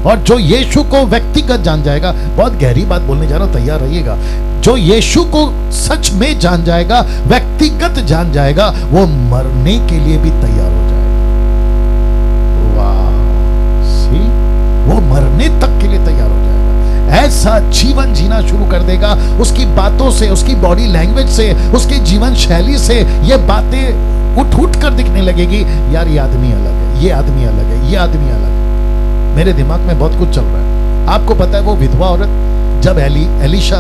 और जो यीशु को व्यक्तिगत जान जाएगा, बहुत गहरी बात बोलने जा रहा हूं, तैयार रहिएगा, जो यीशु को सच में जान जाएगा, व्यक्तिगत जान जाएगा, वो मरने के लिए भी तैयार हो जाएगा। वाह, सी, वो मरने तक के लिए तैयार हो जाएगा। ऐसा जीवन जीना शुरू कर देगा, उसकी बातों से, उसकी बॉडी लैंग्वेज से, उसकी जीवन शैली से ये बातें उठ उठ कर दिखने लगेगी, यार ये आदमी अलग है, ये आदमी अलग है, ये आदमी अलग है। मेरे दिमाग में बहुत कुछ चल रहा है। आपको पता है वो विधवा औरत जब एलिशा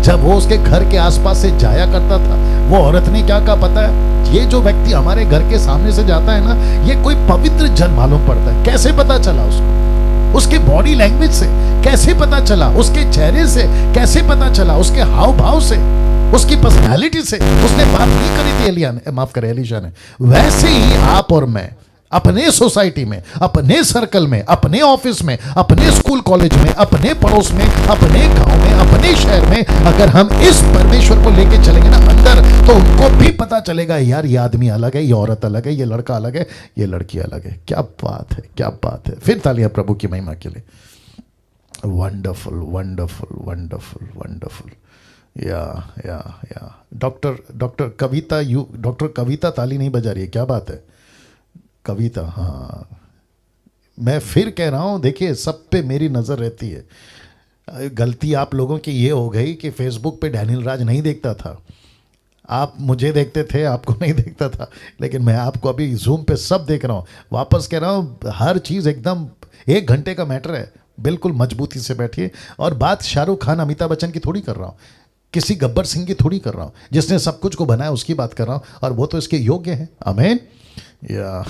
जब वो उसके घर के आसपास से जाया करता था, वो औरत ने क्या कहा पता है? ये जो व्यक्ति हमारे घर के सामने से जाता है ना, ये कोई पवित्र जन मालूम पड़ता है। कैसे पता चला उसको? उसके बॉडी लैंग्वेज से कैसे पता चला? उसके चेहरे से कैसे पता चला? उसके हाव भाव से, उसकी पर्सनालिटी से। उसने बात नहीं करी थी एलिशा ने। वैसे ही आप और मैं अपने सोसाइटी में, अपने सर्कल में, अपने ऑफिस में, अपने स्कूल कॉलेज में, अपने पड़ोस में, अपने गांव में, अपने शहर में, अगर हम इस परमेश्वर को लेके चलेंगे ना अंदर, तो उनको भी पता चलेगा, यार ये आदमी अलग है, ये औरत अलग है, ये लड़का अलग है, ये लड़की अलग है। क्या बात है, क्या बात है। फिर तालियां प्रभु की महिमा के लिए। Wonderful wonderful wonderful wonderful. या डॉक्टर कविता ताली नहीं बजा रही है, क्या बात है कविता? हाँ, मैं फिर कह रहा हूँ, देखिए सब पे मेरी नज़र रहती है। गलती आप लोगों की ये हो गई कि फेसबुक पे डैनियल राज नहीं देखता था, आप मुझे देखते थे, आपको नहीं देखता था, लेकिन मैं आपको अभी जूम पे सब देख रहा हूँ। वापस कह रहा हूँ, हर चीज़ एकदम 1 घंटे का मैटर है, बिल्कुल मजबूती से बैठिए। और बात शाहरुख खान अमिताभ बच्चन की थोड़ी कर रहा हूँ, किसी गब्बर सिंह की थोड़ी कर रहा हूँ, जिसने सब कुछ को बनाया उसकी बात कर रहा हूँ, और वो तो इसके योग्य है। आमीन। या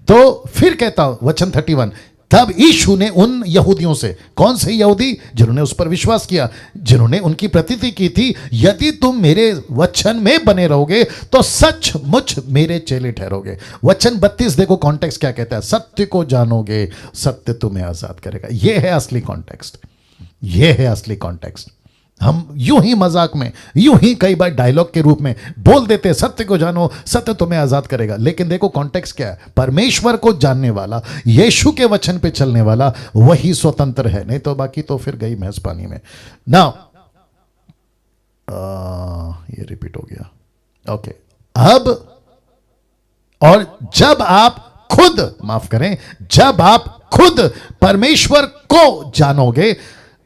तो फिर कहता हूं वचन 31, तब यीशु ने उन यहूदियों से, कौन से यहूदी? जिन्होंने उस पर विश्वास किया, जिन्होंने उनकी प्रतीति की थी, यदि तुम मेरे वचन में बने रहोगे तो सचमुच मेरे चेले ठहरोगे। वचन 32 देखो कॉन्टेक्स्ट क्या कहता है, सत्य को जानोगे, सत्य तुम्हें आजाद करेगा। यह है असली कॉन्टेक्स्ट, यह है असली कॉन्टेक्स्ट। हम यूं ही मजाक में, यूं ही कई बार डायलॉग के रूप में बोल देते, सत्य को जानो, सत्य तुम्हें आजाद करेगा। लेकिन देखो कॉन्टेक्स्ट क्या है, परमेश्वर को जानने वाला, यीशु के वचन पे चलने वाला, वही स्वतंत्र है, नहीं तो बाकी तो फिर गई भैंस पानी में। नाउ ये रिपीट हो गया, ओके। अब और जब आप खुद, माफ करें, जब आप खुद परमेश्वर को जानोगे,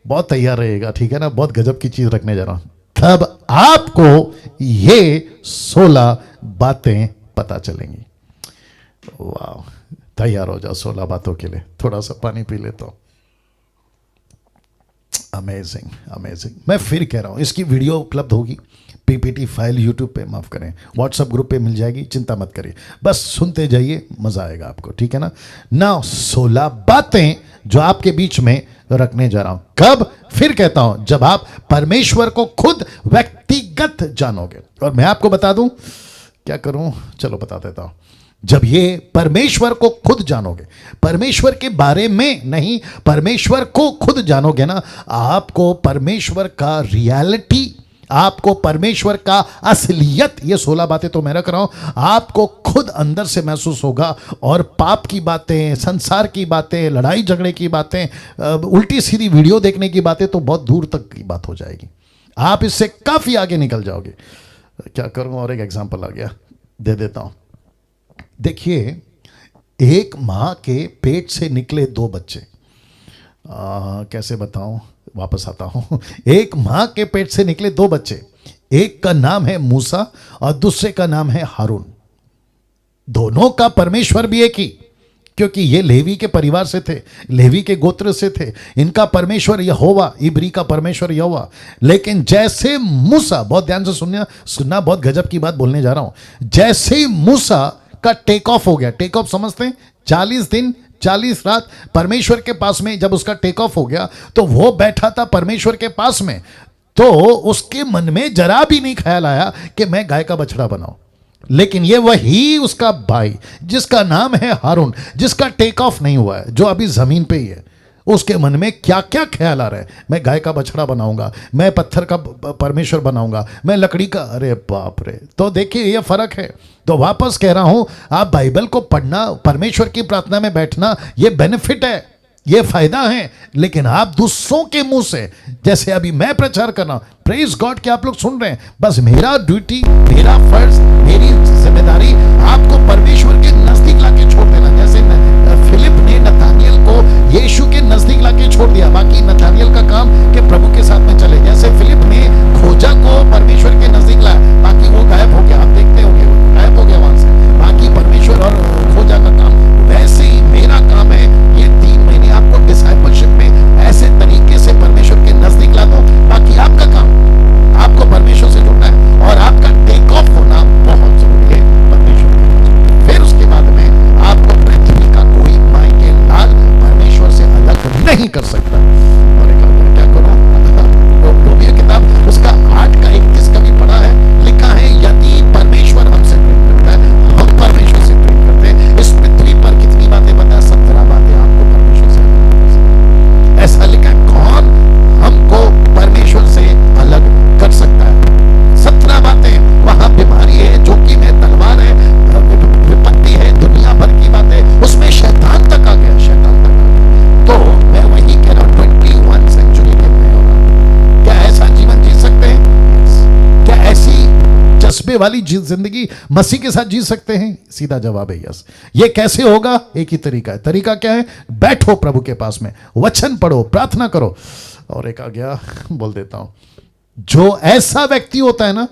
बहुत तैयार रहेगा, ठीक है ना, बहुत गजब की चीज रखने जा रहा हूं, तब आपको ये 16 बातें पता चलेंगी। वाह, तैयार हो जाओ 16 बातों के लिए। थोड़ा सा पानी पी लेता हूं। Amazing amazing. मैं फिर कह रहा हूं, इसकी वीडियो उपलब्ध होगी, पीपीटी फाइल यूट्यूब पे, माफ करें, व्हाट्सएप ग्रुप पे मिल जाएगी, चिंता मत करिए, बस सुनते जाइए, मजा आएगा आपको, ठीक है ना। ना 16 बातें जो आपके बीच में रखने जा रहा हूं। कब? फिर कहता हूं, जब आप परमेश्वर को खुद व्यक्तिगत जानोगे। और मैं आपको बता दूं, क्या करूं, चलो बता देता हूं। जब ये परमेश्वर को खुद जानोगे, परमेश्वर के बारे में नहीं, परमेश्वर को खुद जानोगे ना, आपको परमेश्वर का रियलिटी, आपको परमेश्वर का असलियत, ये 16 बातें तो मैं रख रहा हूं, आपको खुद अंदर से महसूस होगा। और पाप की बातें, संसार की बातें, लड़ाई झगड़े की बातें, उल्टी सीधी वीडियो देखने की बातें तो बहुत दूर तक की बात हो जाएगी, आप इससे काफी आगे निकल जाओगे। क्या करूं, और एक एग्जांपल आ गया, दे देता हूं। देखिए, एक मां के पेट से निकले 2 बच्चे, कैसे बताऊं, वापस आता हूं। एक मां के पेट से निकले 2 बच्चे, एक का नाम है मूसा और दूसरे का नाम है हारून। दोनों का परमेश्वर भी एक ही, क्योंकि ये लेवी के परिवार से थे, लेवी के गोत्र से थे। इनका परमेश्वर यहोवा, इब्री का परमेश्वर यहोवा। लेकिन जैसे मूसा, बहुत ध्यान से सुनना, बहुत गजब की बात बोलने जा रहा हूं। जैसे ही मूसा का टेक ऑफ हो गया, टेक ऑफ समझते हैं, 40 दिन 40 रात परमेश्वर के पास में, जब उसका टेक ऑफ हो गया तो वो बैठा था परमेश्वर के पास में, तो उसके मन में जरा भी नहीं ख्याल आया कि मैं गाय का बछड़ा बनाऊं। लेकिन ये वही उसका भाई, जिसका नाम है हारून, जिसका टेक ऑफ नहीं हुआ है, जो अभी जमीन पे ही है, उसके मन में क्या क्या ख्याल आ रहे हैं, मैं गाय का बछड़ा बनाऊंगा, मैं पत्थर का परमेश्वर बनाऊंगा, मैं लकड़ी का, अरे बाप रे। तो देखिए ये फर्क है। तो वापस कह रहा हूं, आप बाइबल को पढ़ना, परमेश्वर की प्रार्थना में बैठना, ये बेनिफिट है, ये फायदा है। लेकिन आप दूसरों के मुंह से, जैसे अभी मैं प्रचार कर रहा हूं, प्रेज गॉड कि आप लोग सुन रहे हैं, बस मेरा ड्यूटी, मेरा फर्ज, मेरी जिम्मेदारी आपको परमेश्वर के नजदीक लाके छोड़ देना। जैसे फिलिप ने नथानियल को यीशु के नजदीक लाके छोड़ दिया, बाकी नथानियल का काम कि प्रभु के साथ में चले। जैसे फिलिप ने खोजा को परमेश्वर के नजदीक लाया, बाकी वो गायब हो गया, आप देखते होंगे गायब हो गया वहां से, बाकी परमेश्वर और खोजा का काम। वैसे ही मेरा काम है, ये 3 महीने आपको डिसाइपलशिप में ऐसे तरीके से परमेश्वर के नजदीक ला दो। बाकी आपका काम, आपको परमेश्वर से जुड़ना है और आपका टेक ऑफ होना बहुत जरूरी है परमेश्वर के। फिर उसके बाद में आपको पृथ्वी का कोई माई के लाल परमेश्वर से अलग नहीं कर सकता। और क्या करो, रोमियो किताब उसका 8 का 31 का भी पढ़ा है, लिखा है यदि परमेश्वर हमसे प्रेम करता है, हम परमेश्वर से प्रेम करते हैं। इस पृथ्वी पर कितनी बातें बता, 17 बातें आपको परमेश्वर से अलग कर सकती है। ऐसा लिखा है, कौन हमको परमेश्वर से अलग कर सकता है? 17 बातें। वहां बीमारी है, जोखिम है, तलवार है, विपत्ति है, दुनिया भर की बातें, उसमें शैतान तक आ गया, शैतान तक आ गया। तो मैं वही कह रहा हूं, 21 सेंचुरी के में हो रहा, क्या ऐसा जीवन जी सकते हैं? क्या ऐसी जज्बे वाली जिंदगी मसीह के साथ जी सकते हैं? सीधा जवाब है यस। ये कैसे होगा? एक ही तरीका है। तरीका क्या है? बैठो प्रभु के पास में, वचन पढ़ो, प्रार्थना करो। और एक आ गया, बोल देता हूं, जो ऐसा व्यक्ति होता है ना,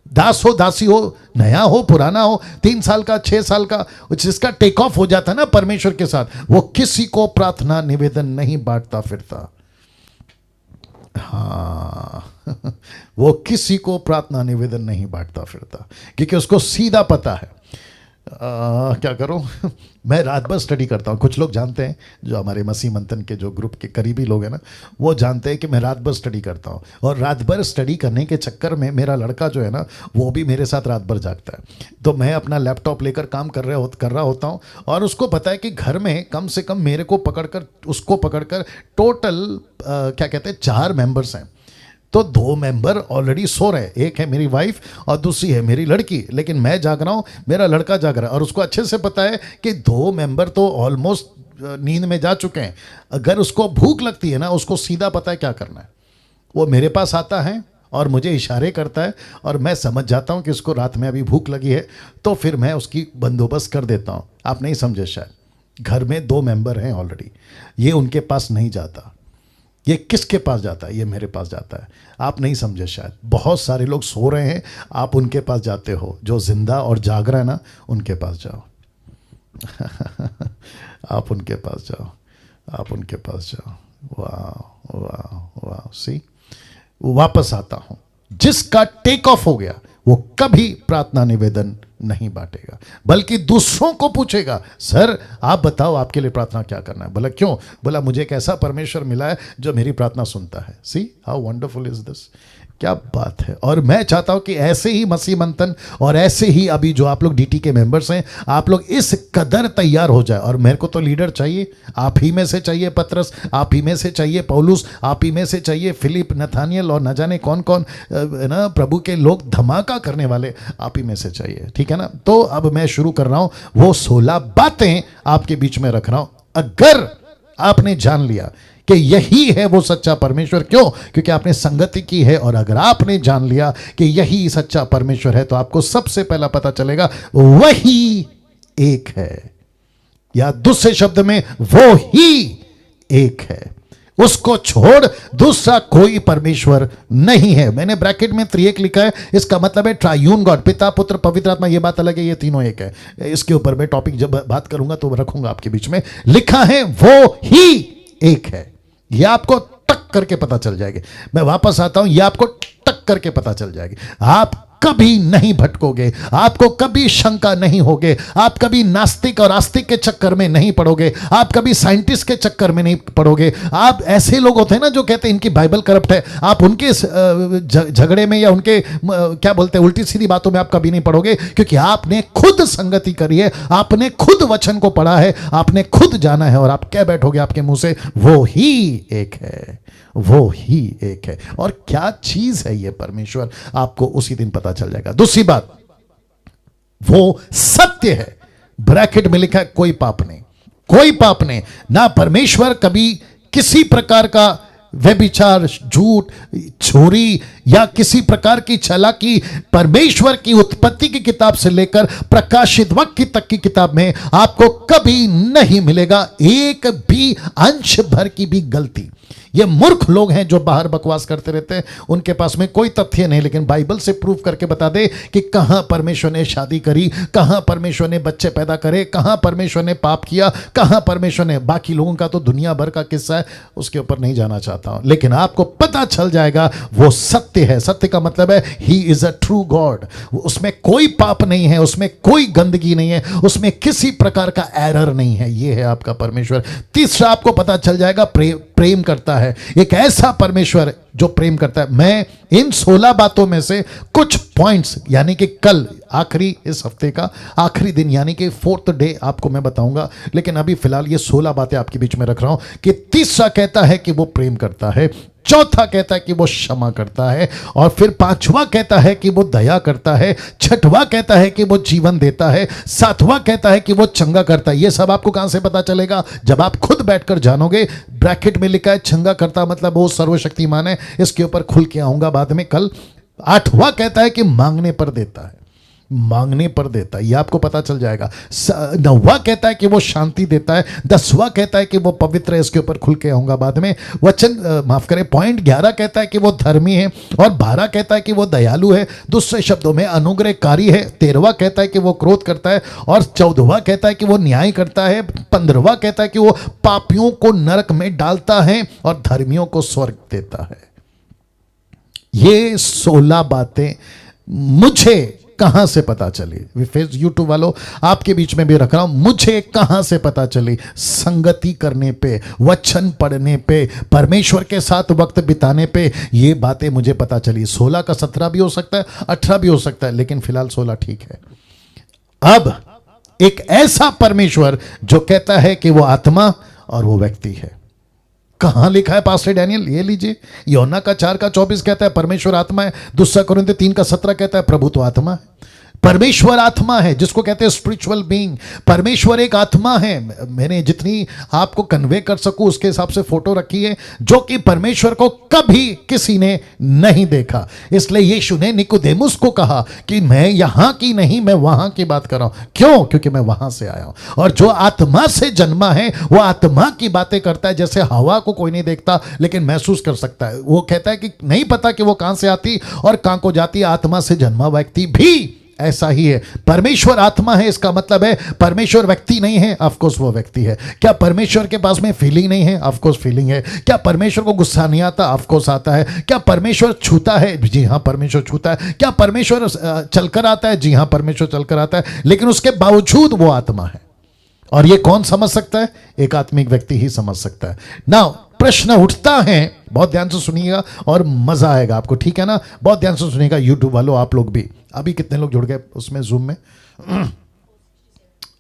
दास हो, दासी हो, नया हो, पुराना हो, 3 साल का, 6 साल का, जिसका टेक ऑफ हो जाता है ना परमेश्वर के साथ, वो किसी को प्रार्थना निवेदन नहीं बांटता फिरता। हाँ वो किसी को प्रार्थना निवेदन नहीं बांटता फिरता, क्योंकि उसको सीधा पता है। क्या करूं मैं रात भर स्टडी करता हूं। कुछ लोग जानते हैं, जो हमारे मसीह मंथन के जो ग्रुप के करीबी लोग हैं ना, वो जानते हैं कि मैं रात भर स्टडी करता हूं। और रात भर स्टडी करने के चक्कर में मेरा लड़का जो है ना, वो भी मेरे साथ रात भर जागता है। तो मैं अपना लैपटॉप लेकर काम कर रहा होता हूं, और उसको पता है कि घर में कम से कम मेरे को पकड़कर, उसको पकड़कर टोटल क्या कहते हैं 4 मेंबर्स हैं। तो 2 मेंबर ऑलरेडी सो रहे हैं, एक है मेरी वाइफ और दूसरी है मेरी लड़की, लेकिन मैं जाग रहा हूँ, मेरा लड़का जाग रहा है। और उसको अच्छे से पता है कि 2 मेंबर तो ऑलमोस्ट नींद में जा चुके हैं। अगर उसको भूख लगती है ना, उसको सीधा पता है क्या करना है। वो मेरे पास आता है और मुझे इशारे करता है, और मैं समझ जाता हूँ कि उसको रात में अभी भूख लगी है, तो फिर मैं उसकी बंदोबस्त कर देता हूँ। आप नहीं समझे शायद, घर में 2 मेंबर हैं ऑलरेडी, ये उनके पास नहीं जाता। ये किसके पास जाता है? ये मेरे पास जाता है। आप नहीं समझे शायद। बहुत सारे लोग सो रहे हैं, आप उनके पास जाते हो। जो जिंदा और जाग रहा है ना, उनके पास जाओ आप उनके पास जाओ, आप उनके पास जाओ। वाह वाह वाह। सी, वापस आता हूं, जिसका टेक ऑफ हो गया वो कभी प्रार्थना निवेदन नहीं बांटेगा, बल्कि दूसरों को पूछेगा, सर आप बताओ आपके लिए प्रार्थना क्या करना है। बोला क्यों? बोला मुझे एक ऐसा परमेश्वर मिला है जो मेरी प्रार्थना सुनता है। See how wonderful is this. क्या बात है। और मैं चाहता हूं कि ऐसे ही मसीह मंथन और ऐसे ही अभी जो आप लोग डीटी के मेंबर्स हैं, आप लोग इस कदर तैयार हो जाए। और मेरे को तो लीडर चाहिए, आप ही में से चाहिए पतरस, आप ही में से चाहिए पौलुस, आप ही में से चाहिए फिलिप, नथानियल और न जाने कौन कौन ना प्रभु के लोग धमाका करने वाले, आप ही में से चाहिए। ठीक है ना। तो अब मैं शुरू कर रहा हूं, वो 16 बातें आपके बीच में रख रहा हूं। अगर आपने जान लिया कि यही है वो सच्चा परमेश्वर, क्यों? क्योंकि आपने संगति की है। और अगर आपने जान लिया कि यही सच्चा परमेश्वर है, तो आपको सबसे पहला पता चलेगा वही एक है, या दूसरे शब्द में वो ही एक है। उसको छोड़ दूसरा कोई परमेश्वर नहीं है। मैंने ब्रैकेट में त्रिएक लिखा है, इसका मतलब है ट्रायून गॉड, पिता पुत्र पवित्र आत्मा। ये बात अलग है, ये तीनों एक है। इसके ऊपर मैं टॉपिक जब बात करूंगा तो रखूंगा आपके बीच में। लिखा है वो ही एक है। यह आपको टक करके पता चल जाएगी। मैं वापस आता हूं, यह आपको टक करके पता चल जाएगी। आप कभी नहीं भटकोगे, आपको कभी शंका नहीं होगे, आप कभी नास्तिक और आस्तिक के चक्कर में नहीं पड़ोगे, आप कभी साइंटिस्ट के चक्कर में नहीं पड़ोगे। आप ऐसे लोग होते हैं ना जो कहते हैं इनकी बाइबल करप्ट है, आप उनके झगड़े में या उनके क्या बोलते हैं उल्टी सीधी बातों में आप कभी नहीं पड़ोगे, क्योंकि आपने खुद संगति करी है, आपने खुद वचन को पढ़ा है, आपने खुद जाना है, और आप क्या बैठोगे आपके मुंह से, वो ही एक है, वो ही एक है। और क्या चीज है ये परमेश्वर, आपको उसी दिन पता चल जाएगा। दूसरी बात, वो सत्य है, ब्रैकेट में लिखा है कोई पाप नहीं, कोई पाप नहीं। ना परमेश्वर कभी किसी प्रकार का व्यभिचार, झूठ, चोरी या किसी प्रकार की चालाकी, परमेश्वर की उत्पत्ति की किताब से लेकर प्रकाशित वाक्य तक की किताब में आपको कभी नहीं मिलेगा एक भी अंश भर की भी गलती। ये मूर्ख लोग हैं जो बाहर बकवास करते रहते हैं, उनके पास में कोई तथ्य नहीं, लेकिन बाइबल से प्रूव करके बता दे कि कहां परमेश्वर ने शादी करी, कहां परमेश्वर ने बच्चे पैदा करे, कहां परमेश्वर ने पाप किया, कहां परमेश्वर ने। बाकी लोगों का तो दुनिया भर का किस्सा है, उसके ऊपर नहीं जाना चाहता हूं, लेकिन आपको पता चल जाएगा वो सत्य है। सत्य का मतलब है he is a true God, उसमें कोई पाप नहीं है, उसमें कोई गंदगी नहीं है, उसमें किसी प्रकार का एरर नहीं है। ये है आपका परमेश्वर। तीसरा, आपको पता चल जाएगा प्रेम करता है, एक ऐसा परमेश्वर जो प्रेम करता है। मैं इन 16 बातों में से कुछ पॉइंट्स, यानी कि कल आखिरी, इस हफ्ते का आखिरी दिन यानी कि 4th डे आपको मैं बताऊंगा, लेकिन अभी फिलहाल ये 16 बातें आपके बीच में रख रहा हूं कि तीसरा कहता है कि वो प्रेम करता है, चौथा कहता है कि वो क्षमा करता है, और फिर पांचवा कहता है कि वो दया करता है, छठवां कहता है कि वो जीवन देता है, सातवां कहता है कि वो चंगा करता है। ये सब आपको कहां से पता चलेगा? जब आप खुद बैठकर जानोगे। ब्रैकेट में लिखा है चंगा करता, मतलब वो सर्वशक्तिमान है, इसके ऊपर खुल के आऊंगा बाद में कल। आठवां कहता है कि मांगने पर देता है, मांगने पर देता है, ये आपको पता चल जाएगा। 9वां कहता है कि वो शांति देता है, 10वां कहता है कि वो पवित्र है, इसके ऊपर खुल के आऊंगा बाद में। वचन माफ करें, पॉइंट 11 कहता है कि वो धर्मी है, और 12 कहता है कि वो दयालु है, दूसरे शब्दों में अनुग्रहकारी है। 13वां कहता है कि वो क्रोध करता है, और 14वां कहता है कि वो न्याय करता है। 15वां कहता है कि वो पापियों को नरक में डालता है और धर्मियों को स्वर्ग देता है। ये 16 बातें मुझे कहां से पता चली? फेस यूट्यूब वालों, आपके बीच में भी रख रहा हूं, मुझे कहां से पता चली? संगति करने पे, वचन पढ़ने पे, परमेश्वर के साथ वक्त बिताने पे ये बातें मुझे पता चली। 16 का 17 भी हो सकता है, 18 भी हो सकता है, लेकिन फिलहाल 16 ठीक है। अब एक ऐसा परमेश्वर जो कहता है कि वो आत्मा और वो व्यक्ति है। कहां लिखा है पास्टर डैनियल? ये लीजिए, यूहन्ना का 4:24 कहता है परमेश्वर आत्मा है। 2 कोरिन्थियों 3:17 कहता है प्रभु तो आत्मा है। परमेश्वर आत्मा है, जिसको कहते हैं स्पिरिचुअल बीइंग। परमेश्वर एक आत्मा है। मैंने जितनी आपको कन्वे कर सकूं उसके हिसाब से फोटो रखी है, जो कि परमेश्वर को कभी किसी ने नहीं देखा। इसलिए यीशु ने निकोदेमुस को कहा कि मैं यहां की नहीं, मैं वहां की बात कर रहा हूं। क्यों? क्योंकि मैं वहां से आया हूं। और जो आत्मा से जन्मा है वो आत्मा की बातें करता है। जैसे हवा को कोई नहीं देखता लेकिन महसूस कर सकता है। वो कहता है कि नहीं पता कि वो कहां से आती और कहां को जाती। आत्मा से जन्मा व्यक्ति भी ऐसा ही है। परमेश्वर आत्मा है, इसका मतलब है परमेश्वर व्यक्ति नहीं है। ऑफ कोर्स वो व्यक्ति है। क्या परमेश्वर के पास में फीलिंग नहीं है? ऑफ कोर्स फीलिंग है। क्या परमेश्वर को गुस्सा नहीं आता? ऑफ कोर्स आता है। क्या परमेश्वर छूता है? जी हां, परमेश्वर छूता है। क्या परमेश्वर चलकर आता है? जी हां, परमेश्वर चलकर आता है। लेकिन उसके बावजूद वो आत्मा है। और ये कौन समझ सकता है? एक आत्मिक व्यक्ति ही समझ सकता है। नाउ प्रश्न उठता है, बहुत ध्यान से सुनिएगा और मजा आएगा आपको, ठीक है ना? बहुत ध्यान से सुनिएगा यूट्यूब वालों, आप लोग भी। अभी कितने लोग जुड़ गए उसमें, जूम में?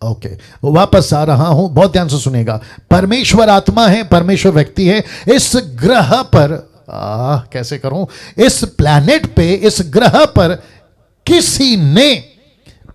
ओके, वापस आ रहा हूं, बहुत ध्यान से सुनिएगा। परमेश्वर आत्मा है, परमेश्वर व्यक्ति है। इस ग्रह पर कैसे करूं, इस प्लैनेट पे, इस ग्रह पर किसी ने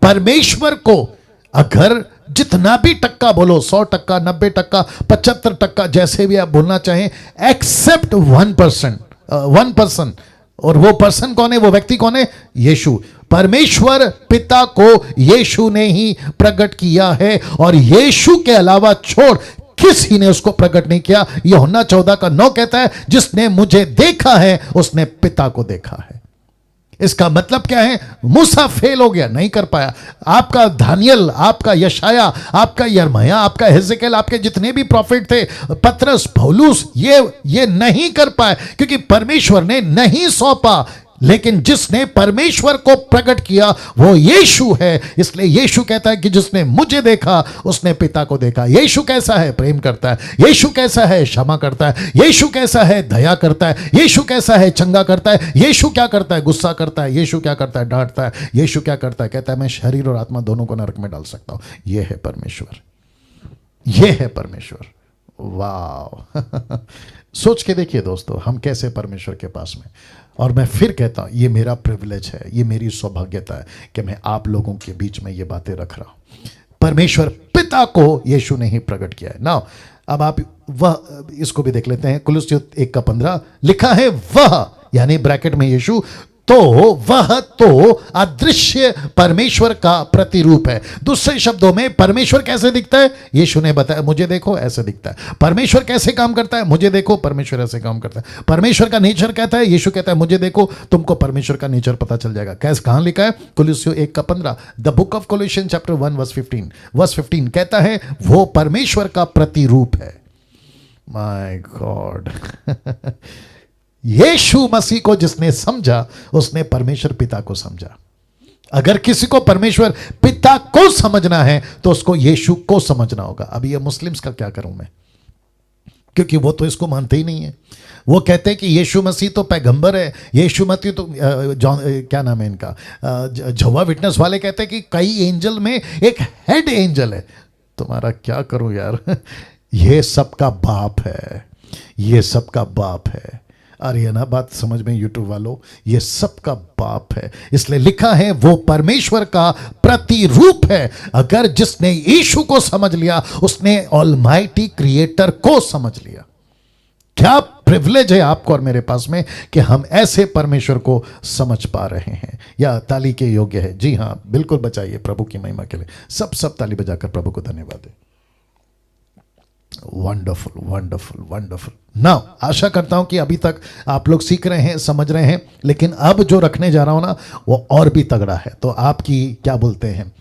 परमेश्वर को, अगर जितना भी टक्का बोलो, 100%, 90%, 75%, जैसे भी आप बोलना चाहें, एक्सेप्ट 1%, और वो पर्सन कौन है? वो व्यक्ति कौन है? यीशु। परमेश्वर पिता को यीशु ने ही प्रकट किया है, और यीशु के अलावा छोड़ किसी ने उसको प्रकट नहीं किया। यूहन्ना 14:9 कहता है जिसने मुझे देखा है उसने पिता को देखा है। इसका मतलब क्या है? मूसा फेल हो गया, नहीं कर पाया। आपका दानियल, आपका यशाया, आपका यिर्मयाह, आपका हिजकियेल, आपके जितने भी प्रॉफिट थे, पतरस, पौलुस, ये नहीं कर पाए क्योंकि परमेश्वर ने नहीं सौंपा। लेकिन जिसने परमेश्वर को प्रकट किया वो यीशु है। इसलिए यीशु कहता है कि जिसने मुझे देखा उसने पिता को देखा। यीशु कैसा है? प्रेम करता है। यीशु कैसा है? क्षमा करता है। यीशु कैसा है? दया करता है। यीशु कैसा है? चंगा करता है। यीशु क्या करता है? गुस्सा करता है। यीशु क्या करता है? डांटता है। यीशु क्या करता है? कहता है मैं शरीर और आत्मा दोनों को नरक में डाल सकता हूं। यह है परमेश्वर, यह है परमेश्वर। वाह सोच के देखिए दोस्तों, हम कैसे परमेश्वर के पास में। और मैं फिर कहता हूं, ये मेरा प्रिविलेज है, ये मेरी सौभाग्यता है कि मैं आप लोगों के बीच में ये बातें रख रहा हूं। परमेश्वर पिता को यीशु ने ही प्रकट किया है ना। अब आप वह इसको भी देख लेते हैं। कुलुस्सियों 1:15 लिखा है वह, यानी ब्रैकेट में यीशु, तो वह तो अदृश्य परमेश्वर का प्रतिरूप है। दूसरे शब्दों में परमेश्वर कैसे दिखता है? यीशु ने बताया मुझे देखो ऐसे दिखता है। परमेश्वर कैसे काम करता है? मुझे देखो, परमेश्वर ऐसे काम करता है। परमेश्वर का नेचर कहता है, यीशु कहता है मुझे देखो, तुमको परमेश्वर का नेचर पता चल जाएगा। कैसे, कहां लिखा है? कुलुस्सियों 1:15, the book of Colossians chapter 1 verse 15 कहता है वो परमेश्वर का प्रतिरूप है। माय गॉड यीशु मसीह को जिसने समझा उसने परमेश्वर पिता को समझा। अगर किसी को परमेश्वर पिता को समझना है तो उसको यीशु को समझना होगा। अब ये मुस्लिम्स का क्या करूं मैं, क्योंकि वो तो इसको मानते ही नहीं है। वो कहते हैं कि यीशु मसीह तो पैगंबर है, यीशु मसीह तो क्या नाम है इनका, जहोवा विटनेस वाले कहते हैं कि कई एंजल में एक हेड एंजल है। तुम्हारा क्या करूं यार ये सबका बाप है, ये सबका बाप है। अरे ये ना बात समझ में यूट्यूब वालों, ये सबका बाप है। इसलिए लिखा है वो परमेश्वर का प्रतिरूप है। अगर जिसने यीशु को समझ लिया उसने ऑलमाइटी क्रिएटर को समझ लिया। क्या प्रिविलेज है आपको और मेरे पास में कि हम ऐसे परमेश्वर को समझ पा रहे हैं। या ताली के योग्य है? जी हाँ बिल्कुल, बचाइए प्रभु की महिमा के लिए। सब ताली बजाकर प्रभु को धन्यवाद दें। Wonderful wonderful wonderful. नाउ आशा करता हूं कि अभी तक आप लोग सीख रहे हैं, समझ रहे हैं, लेकिन अब जो रखने जा रहा हूं ना वो और भी तगड़ा है। तो आपकी क्या बोलते हैं,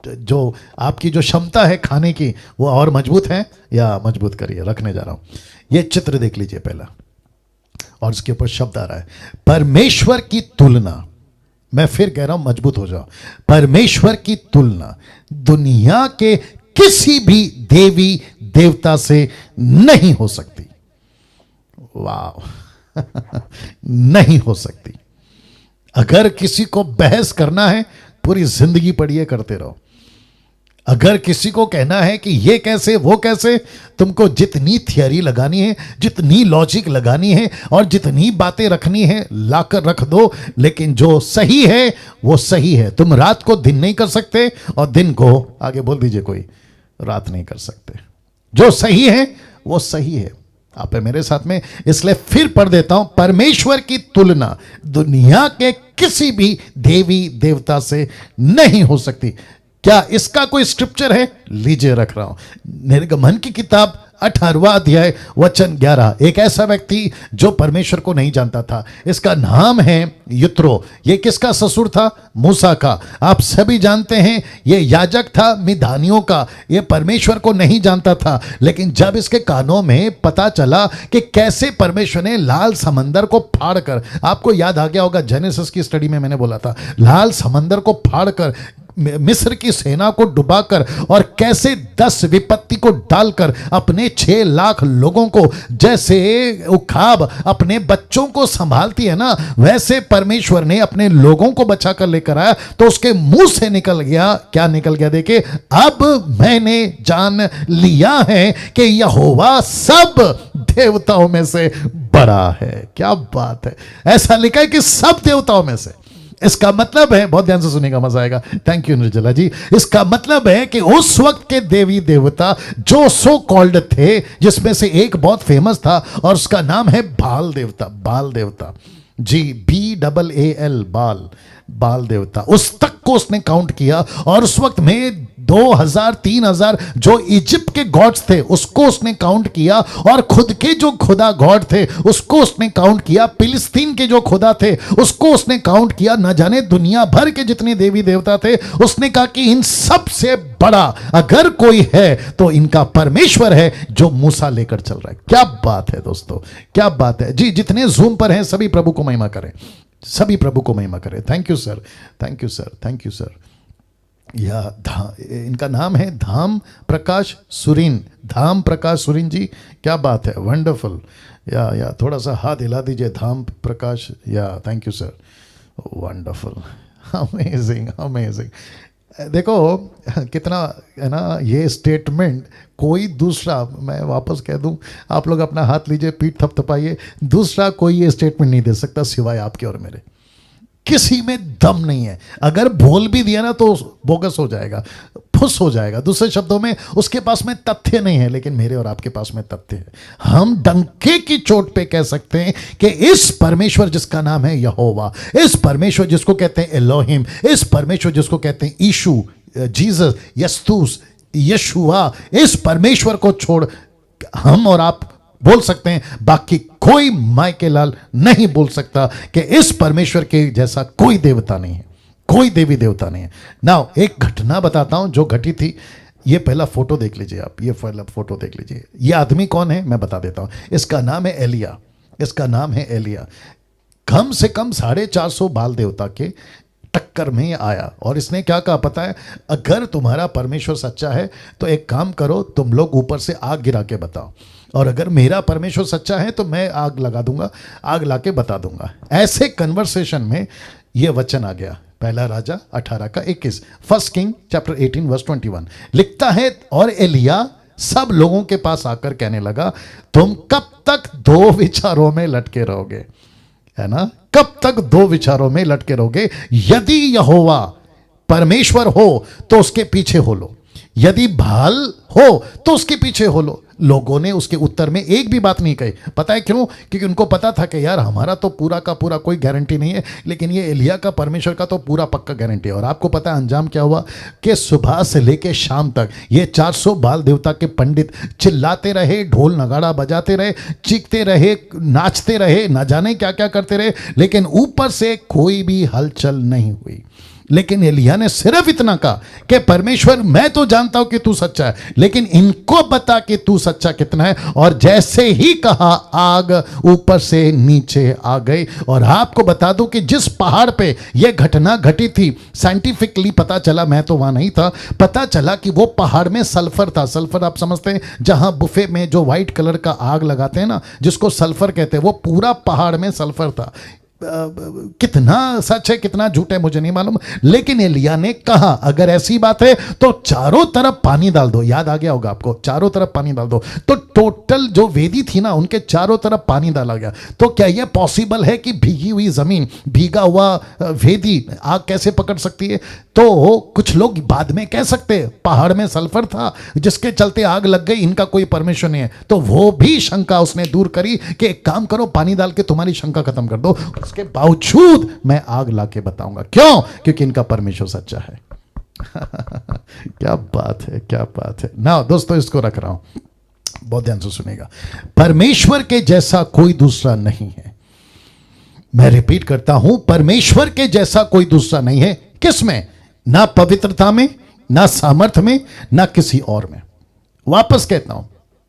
जो आपकी जो क्षमता है खाने की वो और मजबूत है या मजबूत करिए। रखने जा रहा हूं। ये चित्र देख लीजिए पहला, और इसके ऊपर शब्द आ रहा है परमेश्वर की तुलना। मैं फिर कह रहा हूं मजबूत हो जाओ। परमेश्वर की तुलना दुनिया के किसी भी देवी देवता से नहीं हो सकती। वाह नहीं हो सकती। अगर किसी को बहस करना है पूरी जिंदगी पढ़िए, करते रहो। अगर किसी को कहना है कि ये कैसे वो कैसे, तुमको जितनी थियरी लगानी है, जितनी लॉजिक लगानी है और जितनी बातें रखनी है लाकर रख दो, लेकिन जो सही है वो सही है। तुम रात को दिन नहीं कर सकते और दिन को, आगे बोल दीजिए कोई, रात नहीं कर सकते। जो सही है वो सही है। आप है मेरे साथ में? इसलिए फिर पढ़ देता हूं, परमेश्वर की तुलना दुनिया के किसी भी देवी देवता से नहीं हो सकती। क्या इसका कोई स्क्रिप्चर है? लीजिए रख रहा हूं, निर्गमन की किताब 18वां अध्याय वचन 11। एक ऐसा व्यक्ति जो परमेश्वर को नहीं जानता था, इसका नाम है यित्रो। ये किसका ससुर था? मूसा का। आप सभी जानते हैं ये याजक था मिधानियों का। ये परमेश्वर को नहीं जानता था, लेकिन जब इसके कानों में पता चला कि कैसे परमेश्वर ने लाल समंदर को फाड़कर, आपको याद आ गया होगा जेनेसिस की स्टडी में मैंने बोला था, लाल समंदर को फाड़कर मिस्र की सेना को डुबाकर और कैसे 10 विपत्ति को डालकर अपने 6 लाख लोगों को, जैसे उखाब अपने बच्चों को संभालती है ना, वैसे परमेश्वर ने अपने लोगों को बचा कर लेकर आया। तो उसके मुंह से निकल गया, क्या निकल गया? देखिए, अब मैंने जान लिया है कि यहोवा सब देवताओं में से बड़ा है। क्या बात है! ऐसा लिखा है कि सब देवताओं में से। इसका मतलब है, बहुत ध्यान से सुनेगा, मजा आएगा। थैंक यू निर्जला जी। इसका मतलब है कि उस वक्त के देवी देवता जो सो कॉल्ड थे, जिसमें से एक बहुत फेमस था और उसका नाम है बाल देवता। बाल देवता जी, BAAL, बाल, बाल देवता। उस तक को उसने काउंट किया और उस वक्त में 2000 3000 जो इजिप्ट के गॉड्स थे उसको उसने काउंट किया, और खुद के जो खुदा गॉड थे उसको उसने काउंट किया, फिलिस्तीन के जो खुदा थे उसको उसने काउंट किया, न जाने दुनिया भर के जितने देवी देवता थे। उसने कहा कि इन सब से बड़ा अगर कोई है तो इनका परमेश्वर है जो मूसा लेकर चल रहा है। क्या बात है दोस्तों, क्या बात है जी। जितने जूम पर हैं सभी प्रभु को महिमा करें, सभी प्रभु को महिमा करें। Thank you sir, thank you sir, thank you sir. इनका नाम है धाम प्रकाश सुरीन, धाम प्रकाश सुरीन जी, क्या बात है, वंडरफुल। या थोड़ा सा हाथ हिला दीजिए धाम प्रकाश, या thank you sir, wonderful, amazing amazing. देखो कितना है ना ये स्टेटमेंट, कोई दूसरा, मैं वापस कह दूं, आप लोग अपना हाथ लीजिए, पीठ थपथपाइए, दूसरा कोई ये स्टेटमेंट नहीं दे सकता सिवाय आपके और मेरे। किसी में दम नहीं है। अगर बोल भी दिया ना तो बोगस हो जाएगा, फुस हो जाएगा। दूसरे शब्दों में उसके पास में तथ्य नहीं है, लेकिन मेरे और आपके पास में तथ्य है। हम डंके की चोट पे कह सकते हैं कि इस परमेश्वर जिसका नाम है यहोवा, इस परमेश्वर जिसको कहते हैं एलोहिम, इस परमेश्वर जिसको कहते हैं ईशु, जीसस, यस्तूस, यशुआ, इस परमेश्वर को छोड़ हम और आप बोल सकते हैं, बाकी कोई मायके लाल नहीं बोल सकता कि इस परमेश्वर के जैसा कोई देवता नहीं है, कोई देवी देवता नहीं है। नाउ एक घटना बताता हूं जो घटी थी। ये पहला फोटो देख लीजिए आप, ये पहला फोटो देख लीजिए। ये आदमी कौन है मैं बता देता हूं। इसका नाम है एलिया, इसका नाम है एलिया। कम से कम 450 बाल देवता के टक्कर में आया, और इसने क्या कहा पता है, अगर तुम्हारा परमेश्वर सच्चा है तो एक काम करो, तुम लोग ऊपर से आग गिरा के बताओ, और अगर मेरा परमेश्वर सच्चा है तो मैं आग लगा दूंगा, आग ला के बता दूंगा। ऐसे कन्वर्सेशन में यह वचन आ गया, पहला राजा 18 का 21, फर्स्ट किंग चैप्टर 18 वर्स 21 लिखता है, और एलिया सब लोगों के पास आकर कहने लगा, तुम कब तक दो विचारों में लटके रहोगे, है ना, कब तक दो विचारों में लटके रहोगे। यदि यहोवा परमेश्वर हो तो उसके पीछे हो लो, यदि भाल हो तो उसके पीछे हो लो। लोगों ने उसके उत्तर में एक भी बात नहीं कही। पता है क्यों? क्योंकि उनको पता था कि यार हमारा तो पूरा का पूरा कोई गारंटी नहीं है, लेकिन ये एलिया का परमेश्वर का तो पूरा पक्का गारंटी है। और आपको पता है अंजाम क्या हुआ कि सुबह से लेके शाम तक ये 400 बाल देवता के पंडित चिल्लाते रहे, ढोल नगाड़ा बजाते रहे, चीखते रहे, नाचते रहे, ना जाने क्या क्या करते रहे, लेकिन ऊपर से कोई भी हलचल नहीं हुई। लेकिन एलिया ने सिर्फ इतना कहा कि परमेश्वर मैं तो जानता हूं कि तू सच्चा है, लेकिन इनको बता कि तू सच्चा कितना है। और जैसे ही कहा आग ऊपर से नीचे आ गई। और आपको बता दूं कि जिस पहाड़ पे यह घटना घटी थी, साइंटिफिकली पता चला, मैं तो वहां नहीं था, पता चला कि वो पहाड़ में सल्फर था। सल्फर आप समझते हैं, जहां बुफे में जो व्हाइट कलर का आग लगाते हैं ना, जिसको सल्फर कहते हैं, वो पूरा पहाड़ में सल्फर था। कितना सच है कितना झूठ है मुझे नहीं मालूम, लेकिन एलिया ने कहा अगर ऐसी बात है तो चारों तरफ पानी डाल दो। याद आ गया होगा आपको, चारों तरफ पानी डाल दो। तो टोटल जो वेदी थी ना, उनके चारों तरफ पानी डाला गया। तो क्या यह पॉसिबल है कि भीगी हुई जमीन, भीगा हुआ वेदी आग कैसे पकड़ सकती है? तो कुछ लोग बाद में कह सकते हैं पहाड़ में सल्फर था जिसके चलते आग लग गई, इनका कोई परमेश्वर नहीं है। तो वो भी शंका उसने दूर करी कि एक काम करो, पानी डाल के तुम्हारी शंका खत्म कर दो, उसके बावजूद मैं आग लाके बताऊंगा। क्यों? क्योंकि इनका परमेश्वर सच्चा है। क्या बात है, क्या बात है ना दोस्तों। इसको रख रहा हूं, बहुत ध्यान से सुनेगा। परमेश्वर के जैसा कोई दूसरा नहीं है। मैं रिपीट करता हूं, परमेश्वर के जैसा कोई दूसरा नहीं है। किसमें? ना पवित्रता में, ना सामर्थ्य में, ना किसी और में। वापस कहता हूं,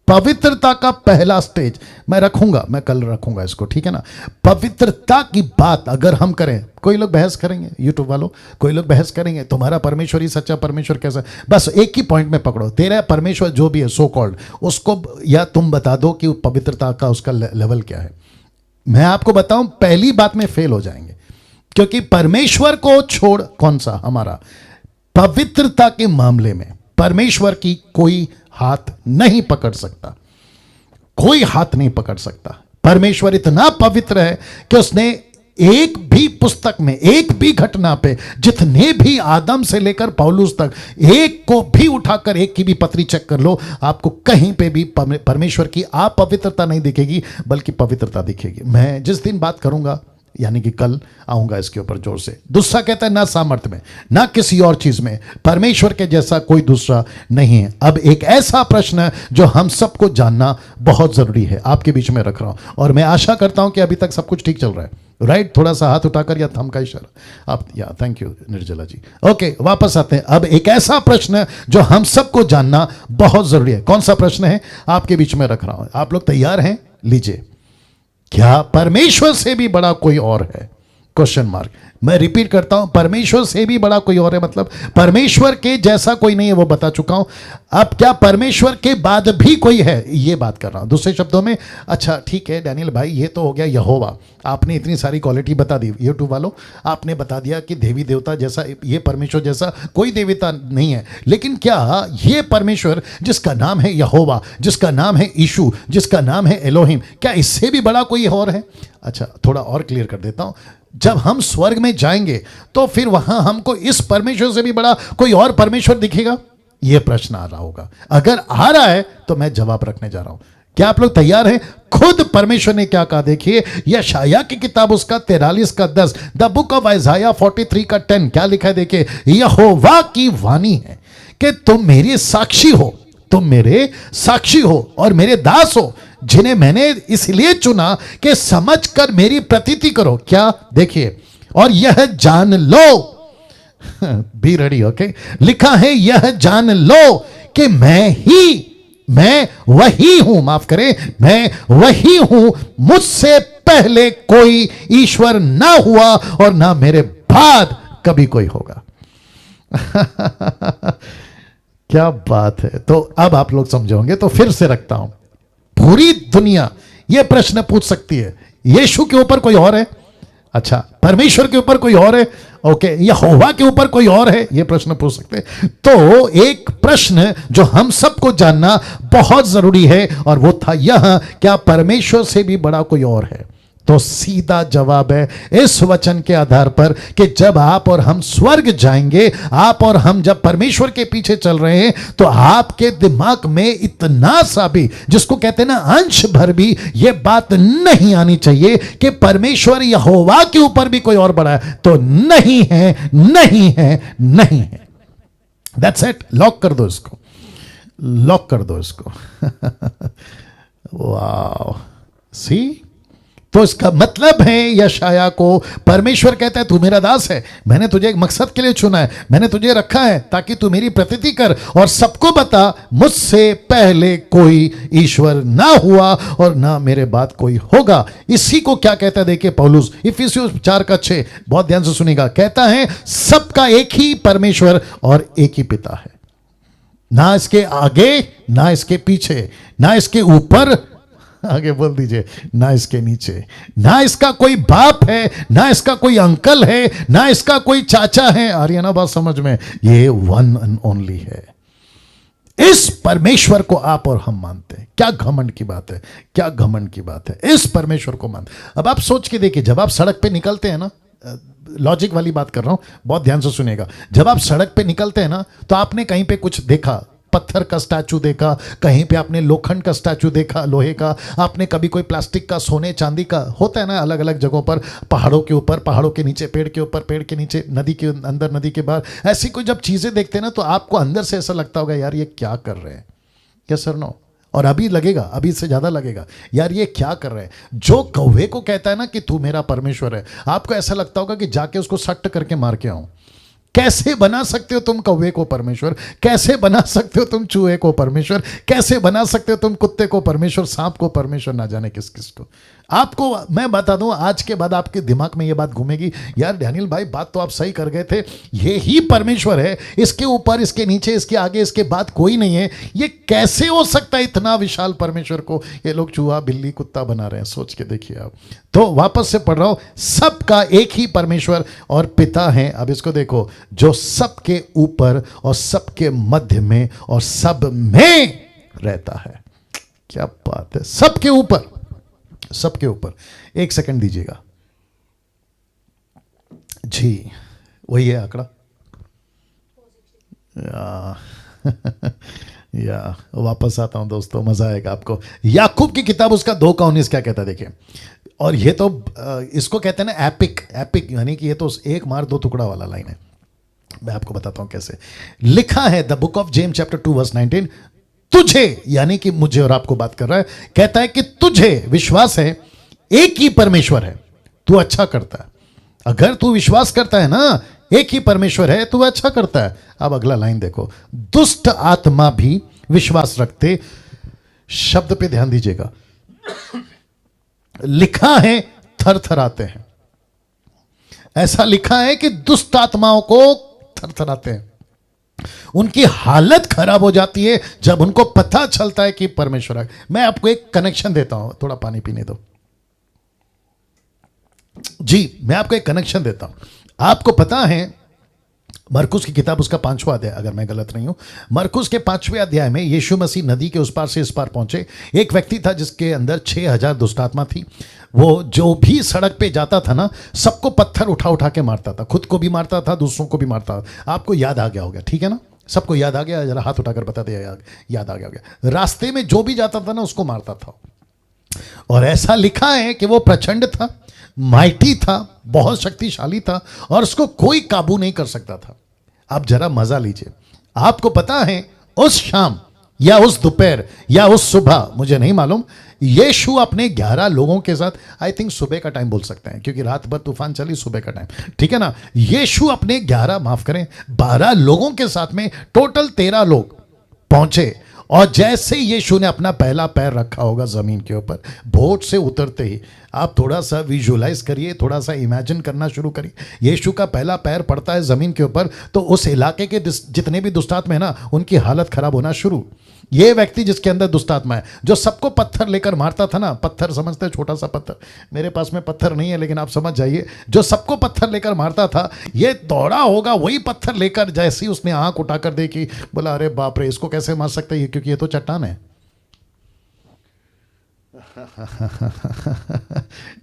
पवित्रता का पहला स्टेज मैं रखूंगा, मैं कल रखूंगा इसको, ठीक है ना। पवित्रता की बात अगर हम करें, कोई लोग बहस करेंगे, यूट्यूब वालों कोई लोग बहस करेंगे तुम्हारा परमेश्वर ही सच्चा परमेश्वर कैसा। बस एक ही पॉइंट में पकड़ो, तेरा परमेश्वर जो भी है सो कॉल्ड, उसको या तुम बता दो कि पवित्रता का उसका लेवल क्या है। मैं आपको बताऊं, पहली बात में फेल हो जाएंगे, क्योंकि परमेश्वर को छोड़ कौन सा हमारा पवित्रता के मामले में परमेश्वर की कोई हाथ नहीं पकड़ सकता, कोई हाथ नहीं पकड़ सकता। परमेश्वर इतना पवित्र है कि उसने एक भी पुस्तक में, एक भी घटना पे, जितने भी आदम से लेकर पौलुस तक, एक को भी उठाकर एक की भी पत्री चेक कर लो, आपको कहीं पे भी परमेश्वर की अपवित्रता नहीं दिखेगी, बल्कि पवित्रता दिखेगी। मैं जिस दिन बात करूंगा यानी कि कल आऊंगा इसके ऊपर जोर से। दूसरा कहता है ना सामर्थ्य में, ना किसी और चीज में, परमेश्वर के जैसा कोई दूसरा नहीं है। अब एक ऐसा प्रश्न जो हम सबको जानना बहुत जरूरी है, आपके बीच में रख रहा हूं, और मैं आशा करता हूं कि अभी तक सब कुछ ठीक चल रहा है, राइट? थोड़ा सा हाथ उठाकर या थंब का इशारा आप, या थैंक यू निर्जला जी। ओके, वापस आते हैं। अब एक ऐसा प्रश्न जो हम सबको जानना बहुत जरूरी है। कौन सा प्रश्न है? आपके बीच में रख रहा हूं, आप लोग तैयार हैं? लीजिए, क्या परमेश्वर से भी बड़ा कोई और है? Question mark. मैं रिपीट करता हूं, परमेश्वर से भी बड़ा कोई और है, मतलब परमेश्वर के जैसा कोई नहीं है, वो बता चुका हूं। अब क्या परमेश्वर के बाद भी कोई है, ये बात कर रहा हूं। दूसरे शब्दों में, अच्छा ठीक है डैनियल भाई, ये तो हो गया यहोवा, आपने इतनी सारी क्वालिटी बता दी, यूट्यूब वालों आपने बता दिया कि देवी देवता जैसा, ये परमेश्वर जैसा कोई देवता नहीं है। लेकिन क्या ये परमेश्वर जिसका नाम है यहोवा, जिसका नाम है यीशु, जिसका नाम है एलोहिम, क्या इससे भी बड़ा कोई और है? अच्छा, थोड़ा और क्लियर कर देता हूं। जब हम स्वर्ग में जाएंगे तो फिर वहां हमको इस परमेश्वर से भी बड़ा कोई और परमेश्वर दिखेगा? यह प्रश्न आ रहा होगा। अगर आ रहा है तो मैं जवाब रखने जा रहा हूं। क्या आप लोग तैयार हैं? खुद परमेश्वर ने क्या कहा, देखिए यशाया की किताब उसका 43 का 10, द बुक ऑफ आइजाया 43 का 10, क्या लिखा है देखिए, यहोवा की वाणी है कि तुम मेरे साक्षी हो, तुम मेरे साक्षी हो और मेरे दास हो, जिन्हें मैंने इसलिए चुना कि समझकर मेरी प्रतीति करो। क्या? देखिए, और यह जान लो, बी रेडी, ओके, लिखा है यह जान लो कि मैं वही हूं, माफ करें, मैं वही हूं, मुझसे पहले कोई ईश्वर ना हुआ और ना मेरे बाद कभी कोई होगा। क्या बात है। तो अब आप लोग समझोगे, तो फिर से रखता हूं, पूरी दुनिया यह प्रश्न पूछ सकती है, यीशु के ऊपर कोई और है? अच्छा, परमेश्वर के ऊपर कोई और है? ओके, यहोवा के ऊपर कोई और है? यह प्रश्न पूछ सकते हैं। तो एक प्रश्न जो हम सबको जानना बहुत जरूरी है, और वो था यह, क्या परमेश्वर से भी बड़ा कोई और है? तो सीधा जवाब है इस वचन के आधार पर कि जब आप और हम स्वर्ग जाएंगे, आप और हम जब परमेश्वर के पीछे चल रहे हैं, तो आपके दिमाग में इतना सा भी, जिसको कहते हैं ना अंश भर भी, यह बात नहीं आनी चाहिए कि परमेश्वर यहोवा के ऊपर भी कोई और बड़ा है। तो नहीं है, नहीं है, नहीं है। That's it. लॉक कर दो इसको, लॉक कर दो इसको। वाह, सी, तो इसका मतलब है यशाया को परमेश्वर कहता है तू मेरा दास है, मैंने तुझे एक मकसद के लिए चुना है, मैंने तुझे रखा है ताकि तू मेरी प्रतीति कर और सबको बता मुझसे पहले कोई ईश्वर ना हुआ और ना मेरे बाद कोई होगा। इसी को क्या कहता है देखिए पौलुस, इफिसियों 4:6, बहुत ध्यान से सुनिएगा, कहता है सबका एक ही परमेश्वर और एक ही पिता है, ना इसके आगे, ना इसके पीछे, ना इसके ऊपर, आगे बोल दीजिए, ना इसके नीचे, ना इसका कोई बाप है, ना इसका कोई अंकल है, ना इसका कोई चाचा है। आ रही है ना बात समझ में? ये वन एंड ओनली है। इस परमेश्वर को आप और हम मानते हैं। क्या घमंड की बात है, क्या घमंड की बात है, इस परमेश्वर को मानते। अब आप सोच के देखिए, जब आप सड़क पे निकलते हैं ना, लॉजिक वाली बात कर रहा हूं, बहुत ध्यान से सुनिएगा, जब आप सड़क पे निकलते हैं ना, तो आपने कहीं पे कुछ देखा, पत्थर का स्टैचू देखा, कहीं पे आपने लोखंड का स्टैचू देखा, लोहे का, आपने कभी कोई प्लास्टिक का, सोने चांदी का, होता है ना अलग अलग जगहों पर, पहाड़ों के ऊपर, पहाड़ों के नीचे, पेड़ के ऊपर, पेड़ के नीचे, नदी के अंदर, नदी के बाहर, ऐसी कोई जब चीजें देखते हैं ना, तो आपको अंदर से ऐसा लगता होगा यार ये क्या कर रहे हैं। Yes sir, no? और अभी लगेगा, अभी से ज्यादा लगेगा, यार ये क्या कर रहे हैं। जो कौवे को कहता है ना कि तू मेरा परमेश्वर है, आपको ऐसा लगता होगा कि जाके उसको सट्ट करके मार के आऊं। कैसे बना सकते हो तुम कौवे को परमेश्वर? कैसे बना सकते हो तुम चूहे को परमेश्वर? कैसे बना सकते हो तुम कुत्ते को परमेश्वर, सांप को परमेश्वर, ना जाने किस किस को। आपको मैं बता दूं, आज के बाद आपके दिमाग में यह बात घूमेगी, यार डैनियल भाई बात तो आप सही कर गए थे, ये ही परमेश्वर है, इसके ऊपर, इसके नीचे, इसके आगे, इसके बाद कोई नहीं है। ये कैसे हो सकता है इतना विशाल परमेश्वर को ये लोग चूहा, बिल्ली, कुत्ता बना रहे हैं? सोच के देखिए आप। तो वापस से पढ़ रहा हूं, सबका एक ही परमेश्वर और पिता है। अब इसको देखो, जो सबके ऊपर और सबके मध्य में और सब में रहता है। क्या बात है, सबके ऊपर, सबके ऊपर। एक सेकंड दीजिएगा जी, वही है आंकड़ा या वापस आता हूं दोस्तों, मजा आएगा आपको। याकूब की किताब उसका 2:19 क्या कहता है देखिए, और ये तो इसको कहते हैं ना एपिक, एपिक यानी कि ये तो एक मार दो टुकड़ा वाला लाइन है। मैं आपको बताता हूं कैसे लिखा है। The book of James chapter 2 verse 19, तुझे यानी कि मुझे और आपको बात कर रहा है, कहता है कि तुझे विश्वास है एक ही परमेश्वर है, तू अच्छा करता है। अगर तू विश्वास करता है ना एक ही परमेश्वर है, तू अच्छा करता है। अब अगला लाइन देखो, दुष्ट आत्मा भी विश्वास रखते, शब्द पे ध्यान दीजिएगा, लिखा है थरथराते हैं। ऐसा लिखा है कि दुष्ट आत्माओं को थरथराते हैं, उनकी हालत खराब हो जाती है जब उनको पता चलता है कि परमेश्वर है। मैं आपको एक कनेक्शन देता हूं, थोड़ा पानी पीने दो जी। मैं आपको एक कनेक्शन देता हूं। आपको पता है मरकुस की किताब उसका 5वां अध्याय, अगर मैं गलत नहीं हूं, मरकुस के 5वें अध्याय में यीशु मसीह नदी के उस पार से इस पार पहुंचे। एक व्यक्ति था जिसके अंदर 6000 दुष्टात्मा थी। वो जो भी सड़क पे जाता था ना, सबको पत्थर उठा उठा के मारता था, खुद को भी मारता था, दूसरों को भी मारता था। आपको याद आ गया होगा, ठीक है ना? सबको याद आ गया? जरा हाथ उठाकर बता दे, याद आ गया। रास्ते में जो भी जाता था ना उसको मारता था। और ऐसा लिखा है कि वो प्रचंड था, माइटी था, बहुत शक्तिशाली था, और उसको कोई काबू नहीं कर सकता था। आप जरा मजा लीजिए। आपको पता है उस शाम या उस दोपहर या उस सुबह, मुझे नहीं मालूम, यीशु अपने 11 लोगों के साथ, आई थिंक सुबह का टाइम बोल सकते हैं क्योंकि रात भर तूफान चली, सुबह का टाइम, ठीक है ना? यीशु अपने 12 लोगों के साथ में टोटल 13 लोग पहुंचे। और जैसे यीशु ने अपना पहला पैर रखा होगा जमीन के ऊपर, बोट से उतरते ही, आप थोड़ा सा विजुअलाइज करिए, थोड़ा सा इमेजिन करना शुरू करिए। यीशु का पहला पैर पड़ता है जमीन के ऊपर तो उस इलाके के जितने भी दुष्टात्मा है ना, उनकी हालत खराब होना शुरू। ये व्यक्ति जिसके अंदर दुष्टात्मा है, जो सबको पत्थर लेकर मारता था ना, पत्थर समझते हैं छोटा सा पत्थर, मेरे पास में पत्थर नहीं है लेकिन आप समझ जाइए, जो सबको पत्थर लेकर मारता था, ये दौड़ा होगा वही पत्थर लेकर। जैसे ही उसने आंख उठाकर देखी, बोला अरे बाप रे, इसको कैसे मार सकते हैं, क्योंकि ये तो चट्टान है।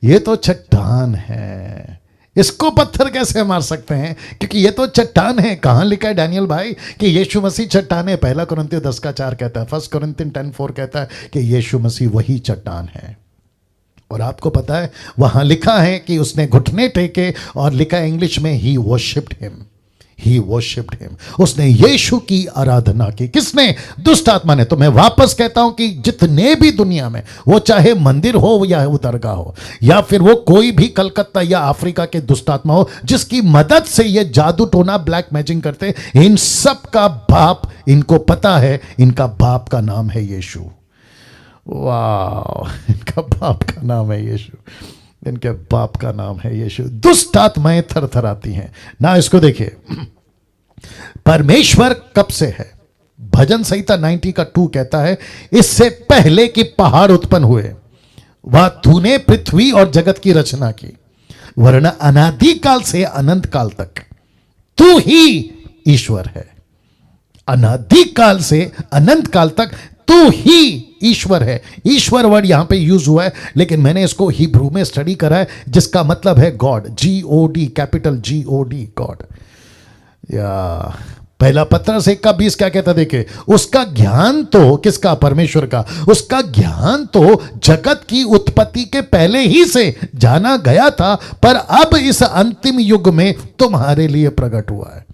ये तो चट्टान है, इसको पत्थर कैसे मार सकते हैं, क्योंकि ये तो चट्टान है। कहां लिखा है डैनियल भाई कि यीशु मसीह चट्टान है? 1 कुरिन्थियों 10:4 कहता है, 1 कुरिन्थियों 10:4 कहता है कि यीशु मसीह वही चट्टान है। और आपको पता है वहां लिखा है कि उसने घुटने टेके, और लिखा है इंग्लिश में, ही वर्शिप्ड हिम, ही वर्शिप्ड हिम। उसने यीशु की आराधना की। किसने? दुष्ट आत्मा ने। तो मैं वापस कहता हूं कि जितने भी दुनिया में, वो चाहे मंदिर हो या वो दरगाह हो, या फिर वो कोई भी कलकत्ता या अफ्रीका के दुष्ट आत्मा हो, जिसकी मदद से ये जादू टोना ब्लैक मैजिक करते, इन सब का बाप, इनको पता है, इनका बाप का नाम है यीशु। वाह, इनका बाप का नाम है यीशु, इनके बाप का नाम है यीशु। दुष्ट आत्माएं थरथराती हैं ना। इसको देखिए, परमेश्वर कब से है? भजन संहिता 90:2 कहता है, इससे पहले कि पहाड़ उत्पन्न हुए, वह तूने पृथ्वी और जगत की रचना की, वरना अनादि काल से अनंत काल तक तू ही ईश्वर है। अनादि काल से अनंत काल तक तू ही ईश्वर है। ईश्वर वर्ड यहां पे यूज हुआ है, लेकिन मैंने इसको हिब्रू में स्टडी करा है, जिसका मतलब है God, GOD, capital GOD, God. या 1 पत्रस 1:20 क्या कहता देखे, उसका ज्ञान तो किसका? परमेश्वर का। उसका ज्ञान तो जगत की उत्पत्ति के पहले ही से जाना गया था, पर अब इस अंतिम युग में तुम्हारे लिए प्रकट हुआ है।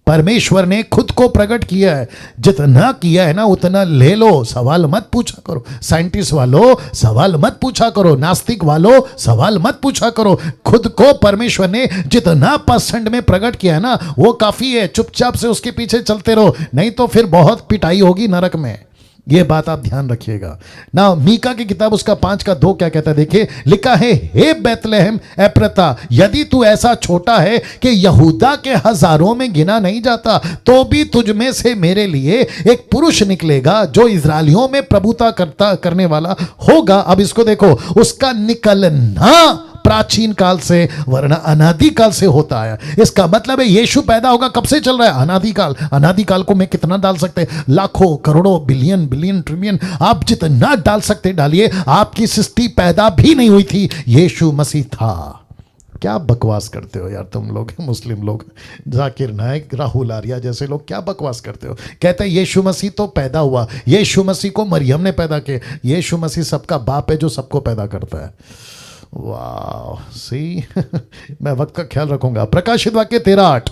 परमेश्वर ने खुद को प्रकट किया है। जितना किया है ना उतना ले लो, सवाल मत पूछा करो। साइंटिस्ट वालों सवाल मत पूछा करो, नास्तिक वालों सवाल मत पूछा करो। खुद को परमेश्वर ने जितना % में प्रकट किया है ना, वो काफी है। चुपचाप से उसके पीछे चलते रहो, नहीं तो फिर बहुत पिटाई होगी नरक में। ये बात आप ध्यान रखिएगा ना। मीका की किताब उसका 5:2 क्या कहता है देखिए, लिखा है, हे बैतलहम एफ्राता, यदि तू ऐसा छोटा है कि यहूदा के हजारों में गिना नहीं जाता, तो भी तुझ में से मेरे लिए एक पुरुष निकलेगा जो इजरायलियों में प्रभुता करने वाला होगा। अब इसको देखो, उसका निकलना प्राचीन काल से वरना अनादि काल से होता है। इसका मतलब है यीशु पैदा होगा कब से चल रहा है? अनादिकाल। अनादिकाल को मैं कितना डाल सकते हैं? लाखों, करोड़ों, बिलियन, ट्रिलियन, आप जितना डाल सकते डालिए। आपकी सृष्टि पैदा भी नहीं हुई थी, यीशु मसीह था। क्या बकवास करते हो यार तुम लोग, मुस्लिम लोग, जाकिर नायक, राहुल आर्या जैसे लोग, क्या बकवास करते हो? कहते हैं यीशु मसीह तो पैदा हुआ, यीशु मसीह को मरियम ने पैदा किया। यीशु मसीह सबका बाप है जो सबको पैदा करता है। वाह, सी मैं वक्त का ख्याल रखूंगा। प्रकाशित वाक्य 13:8,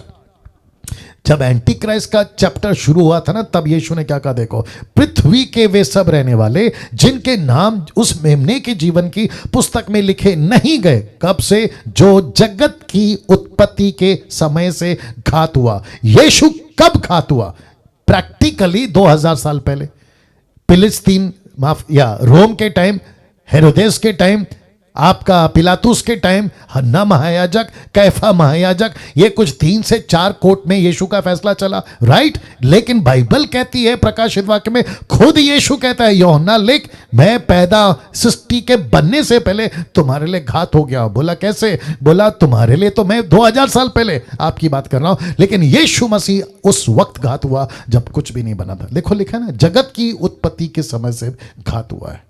जब एंटी क्राइस्ट का चैप्टर शुरू हुआ था ना, तब यीशु ने क्या कहा, देखो, पृथ्वी के वे सब रहने वाले जिनके नाम उस मेमने के जीवन की पुस्तक में लिखे नहीं गए, कब से, जो जगत की उत्पत्ति के समय से घात हुआ। यीशु कब घात हुआ? प्रैक्टिकली 2000 साल पहले, फिलिस्तीन माफ या रोम के टाइम, हेरोदेस के टाइम, आपका पिलातुस के टाइम, हन्ना महायाजक, कैफा महायाजक, ये कुछ 3 से 4 कोर्ट में यीशु का फैसला चला, राइट। लेकिन बाइबल कहती है, प्रकाशित वाक्य में खुद यीशु कहता है, यूहन्ना लिख, मैं पैदा सृष्टि के बनने से पहले तुम्हारे लिए घात हो गया। बोला कैसे? बोला तुम्हारे लिए तो मैं 2000 साल पहले आपकी बात कर रहा हूं, लेकिन यीशु मसीह उस वक्त घात हुआ जब कुछ भी नहीं बना था। देखो लिखा ना, जगत की उत्पत्ति के समय से घात हुआ है।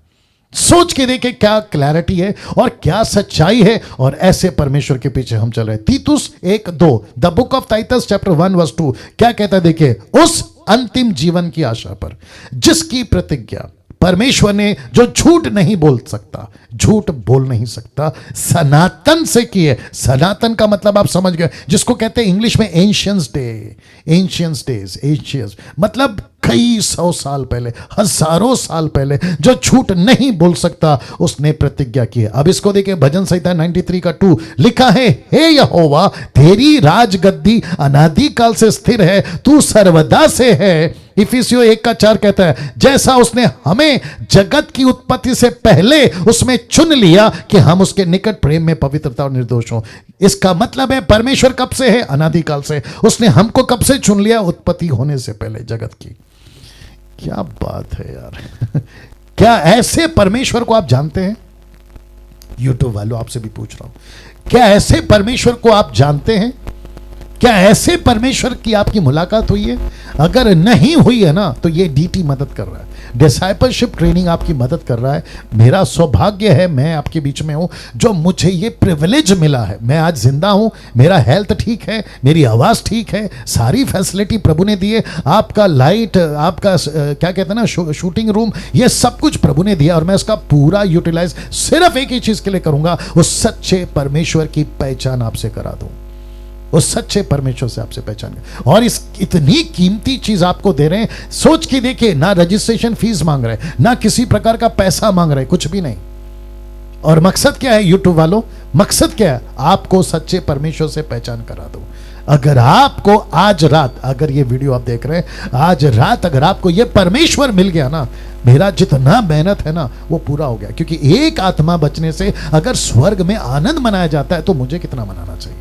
सोच के देखे क्या क्लैरिटी है और क्या सच्चाई है, और ऐसे परमेश्वर के पीछे हम चल रहे हैं। तीतुस 1:2, the book of Titus chapter 1:2 क्या कहता है? देखिए, उस अंतिम जीवन की आशा पर जिसकी प्रतिज्ञा परमेश्वर ने, जो झूठ नहीं बोल सकता, झूठ बोल नहीं सकता, सनातन से की है। सनातन का मतलब आप समझ गए, जिसको कहते हैं इंग्लिश में एंशियंस डे, एंशियंस डेज, एंशियंस मतलब कई 100 साल पहले, हजारों साल पहले, जो झूठ नहीं बोल सकता, उसने प्रतिज्ञा की है। अब इसको देखिए, भजन संहिता 93:2 लिखा है, हे यहोवा, तेरी राजगद्दी अनादि काल से स्थिर है, तू सर्वदा से है। इफिसियों 1:4 कहता है, जैसा उसने हमें जगत की उत्पत्ति से पहले उसमें चुन लिया कि हम उसके निकट प्रेम में पवित्रता और निर्दोष हो। इसका मतलब है परमेश्वर कब से है? अनादि काल से। उसने हमको कब से चुन लिया? उत्पत्ति होने से पहले जगत की। क्या बात है यार क्या ऐसे परमेश्वर को आप जानते हैं? यूट्यूब वालों, आपसे भी पूछ रहा हूं, क्या ऐसे परमेश्वर को आप जानते हैं? क्या ऐसे परमेश्वर की आपकी मुलाकात हुई है? अगर नहीं हुई है ना, तो ये डीटी मदद कर रहा है, डिसाइपलशिप ट्रेनिंग आपकी मदद कर रहा है। मेरा सौभाग्य है, मैं आपके बीच में हूं, जो मुझे ये प्रिविलेज मिला है। मैं आज जिंदा हूं, मेरा हेल्थ ठीक है, मेरी आवाज ठीक है, सारी फैसिलिटी प्रभु ने दी है। आपका लाइट, आपका क्या कहते हैं ना, शूटिंग रूम, ये सब कुछ प्रभु ने दिया, और मैं इसका पूरा यूटिलाइज सिर्फ एक ही चीज के लिए करूंगा, उस सच्चे परमेश्वर की पहचान आपसे करा दूं, उस सच्चे परमेश्वर से आपसे पहचान। और इस इतनी कीमती चीज आपको दे रहे हैं, सोच के देखिए, ना रजिस्ट्रेशन फीस मांग रहे, ना किसी प्रकार का पैसा मांग रहे, कुछ भी नहीं। और मकसद क्या है यूट्यूब वालों? मकसद क्या है? आपको सच्चे परमेश्वर से पहचान करा दो। अगर आपको आज रात, अगर ये वीडियो आप देख रहे हैं, आज रात अगर आपको ये परमेश्वर मिल गया ना, मेरा जितना मेहनत है ना वो पूरा हो गया। क्योंकि एक आत्मा बचने से अगर स्वर्ग में आनंद मनाया जाता है, तो मुझे कितना मनाना चाहिए।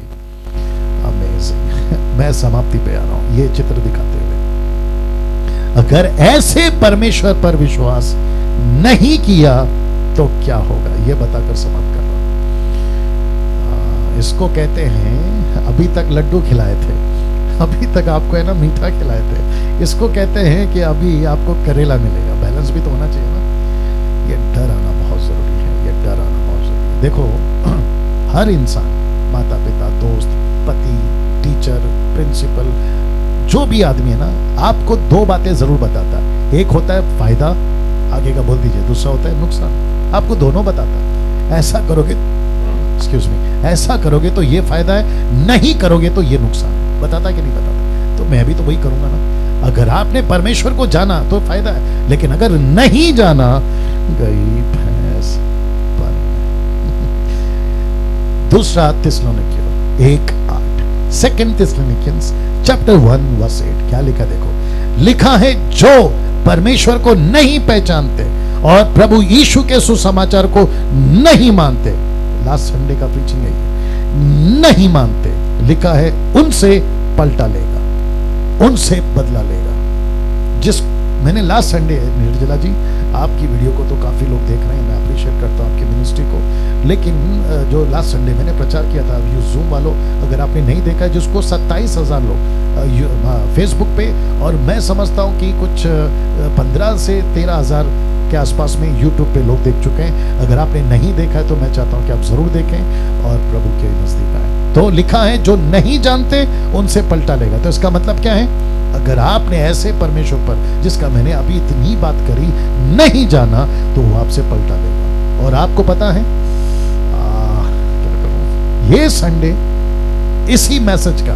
मैं समाप्ति पे आ रहा हूं ये चित्र दिखाते हुए। अगर ऐसे परमेश्वर पर विश्वास नहीं किया तो क्या होगा, ये बताकर समाप्त कर रहा हूं। इसको कहते हैं, अभी तक लड्डू खिलाए थे, अभी तक आपको है ना मीठा खिलाए थे, इसको कहते हैं कि अभी आपको करेला मिलेगा। बैलेंस भी तो होना चाहिए ना। ये डर आना बहुत जरूरी है, ये डर आना बहुत जरूरी है। देखो, हर इंसान, माता पिता, दोस्त, पति, टीचर, प्रिंसिपल, जो भी आदमी है ना, आपको 2 बातें जरूर बताता है। एक होता है फायदा, आगे का बोल दीजिए, दूसरा होता है नुकसान। आपको दोनों बताता है। ऐसा करोगे, एक्सक्यूज मी, ऐसा करोगे तो ये फायदा है, नहीं करोगे तो ये नुकसान है। बताता कि नहीं बताता? तो मैं भी तो वही करूंगा ना। अगर आपने परमेश्वर को जाना तो फायदा है, लेकिन अगर नहीं जाना, गई भैंस पानी। दूसरा थिस्सलुनीकियों 1:8, सेकंड थिस्सलुनीकियंस चैप्टर 1:8 क्या लिखा? देखो, लिखा है, जो परमेश्वर को नहीं पहचानते और प्रभु यीशु के सुसमाचार को नहीं मानते, लास्ट संडे का प्रीचिंग है, नहीं मानते, लिखा है, उनसे पलटा लेगा, उनसे बदला लेगा। जिस मैंने लास्ट संडे, निर्जला जी, आपकी वीडियो को तो काफी लोग देख रहे हैं, मैं अप्रिशिएट करता हूं आपकी मिनिस्ट्री को, लेकिन जो लास्ट संडे मैंने प्रचार किया था, जूम वालों, अगर आपने नहीं देखा है, जिसको 27,000 लोग फेसबुक पे, और मैं समझता हूं कि कुछ 15 से 13,000 के आसपास में यूट्यूब पे लोग देख चुके हैं। अगर आपने नहीं देखा है तो मैं चाहता हूं कि आप जरूर देखें और प्रभु के नजदीक आए। तो लिखा है, जो नहीं जानते उनसे पलटा लेगा। तो इसका मतलब क्या है? अगर आपने ऐसे परमेश्वर पर, जिसका मैंने अभी इतनी बात करी, नहीं जाना, तो वो आपसे पलटा लेगा। और आपको पता है, ये संडे इसी मैसेज का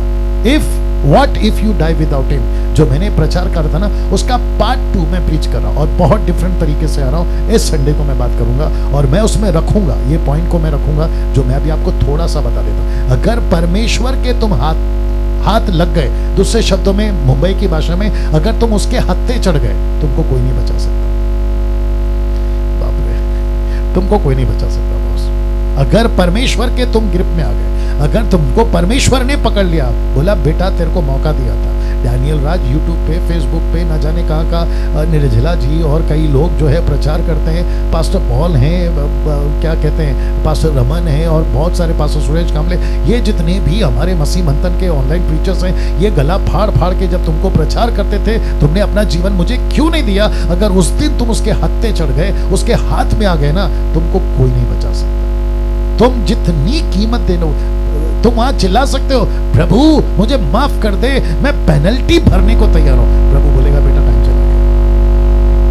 what if you die without him, जो मैंने प्रचार करा था ना, उसका पार्ट 2 में प्रीच कर रहा हूं और बहुत डिफरेंट तरीके से आ रहा हूं। इस संडे को मैं बात करूंगा और मैं उसमें रखूंगा, ये पॉइंट को मैं रखूंगा जो मैं अभी आपको थोड़ा सा बता देता हूं। अगर परमेश्वर के तुम हाथ लग गए, दूसरे शब्दों में, मुंबई की भाषा में, अगर तुम उसके हत्थे चढ़ गए, तुमको कोई नहीं बचा सकता। बाप रे, तुमको कोई नहीं बचा सकता बॉस। अगर परमेश्वर के तुम ग्रिप में आ गए, अगर तुमको परमेश्वर ने पकड़ लिया, बोला बेटा तेरे को मौका दिया था। डैनियल राज यूट्यूब पे, फेसबुक पे, न जाने कहाँ का निर्जला जी और कई लोग जो है प्रचार करते हैं, पास्टर पॉल हैं, क्या कहते हैं, पास्टर रमन है और बहुत सारे पास्टर सुरेश कामले, ये जितने भी हमारे मसीह मंथन के ऑनलाइन प्रीचर्स हैं, ये गला फाड़ फाड़ के जब तुमको प्रचार करते थे, तुमने अपना जीवन मुझे क्यों नहीं दिया? अगर उस दिन तुम उसके हत्थे चढ़ गए, उसके हाथ में आ गए ना, तुमको कोई नहीं बचा सकता। तुम जितनी कीमत देना, तुम वहां चिल्ला सकते हो, प्रभु मुझे माफ कर दे, मैं पेनल्टी भरने को तैयार हूं। प्रभु बोलेगा बेटा टाइम चला गया,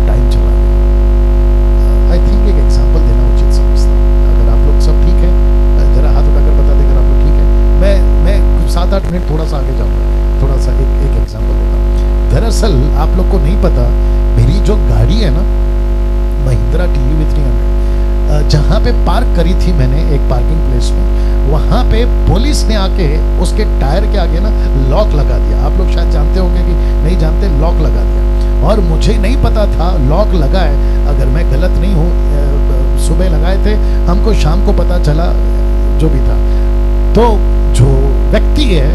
टाइम चला गया। आई थिंक एक एग्जांपल देना उचित समझता हूं। अगर आप लोग सब ठीक है, जरा हाथ उठाकर बता दें अगर आप लोग ठीक है। मैं 7-8 मिनट थोड़ा सा आगे जाऊंगा, थोड़ा सा एक एग्जांपल देता हूं। दरअसल आप लोग को नहीं पता, मेरी जो गाड़ी है ना, महिंद्रा TUV 300, जहां पे पार्क करी थी मैंने एक पार्किंग प्लेस में, वहां पे पुलिस ने आके उसके टायर के आगे ना लॉक लगा दिया। आप लोग शायद जानते होंगे कि नहीं जानते, लॉक लगा दिया। और मुझे नहीं पता था लॉक लगा है, अगर मैं गलत नहीं हूं, सुबह लगाए थे, हमको शाम को पता चला, जो भी था। तो जो व्यक्ति है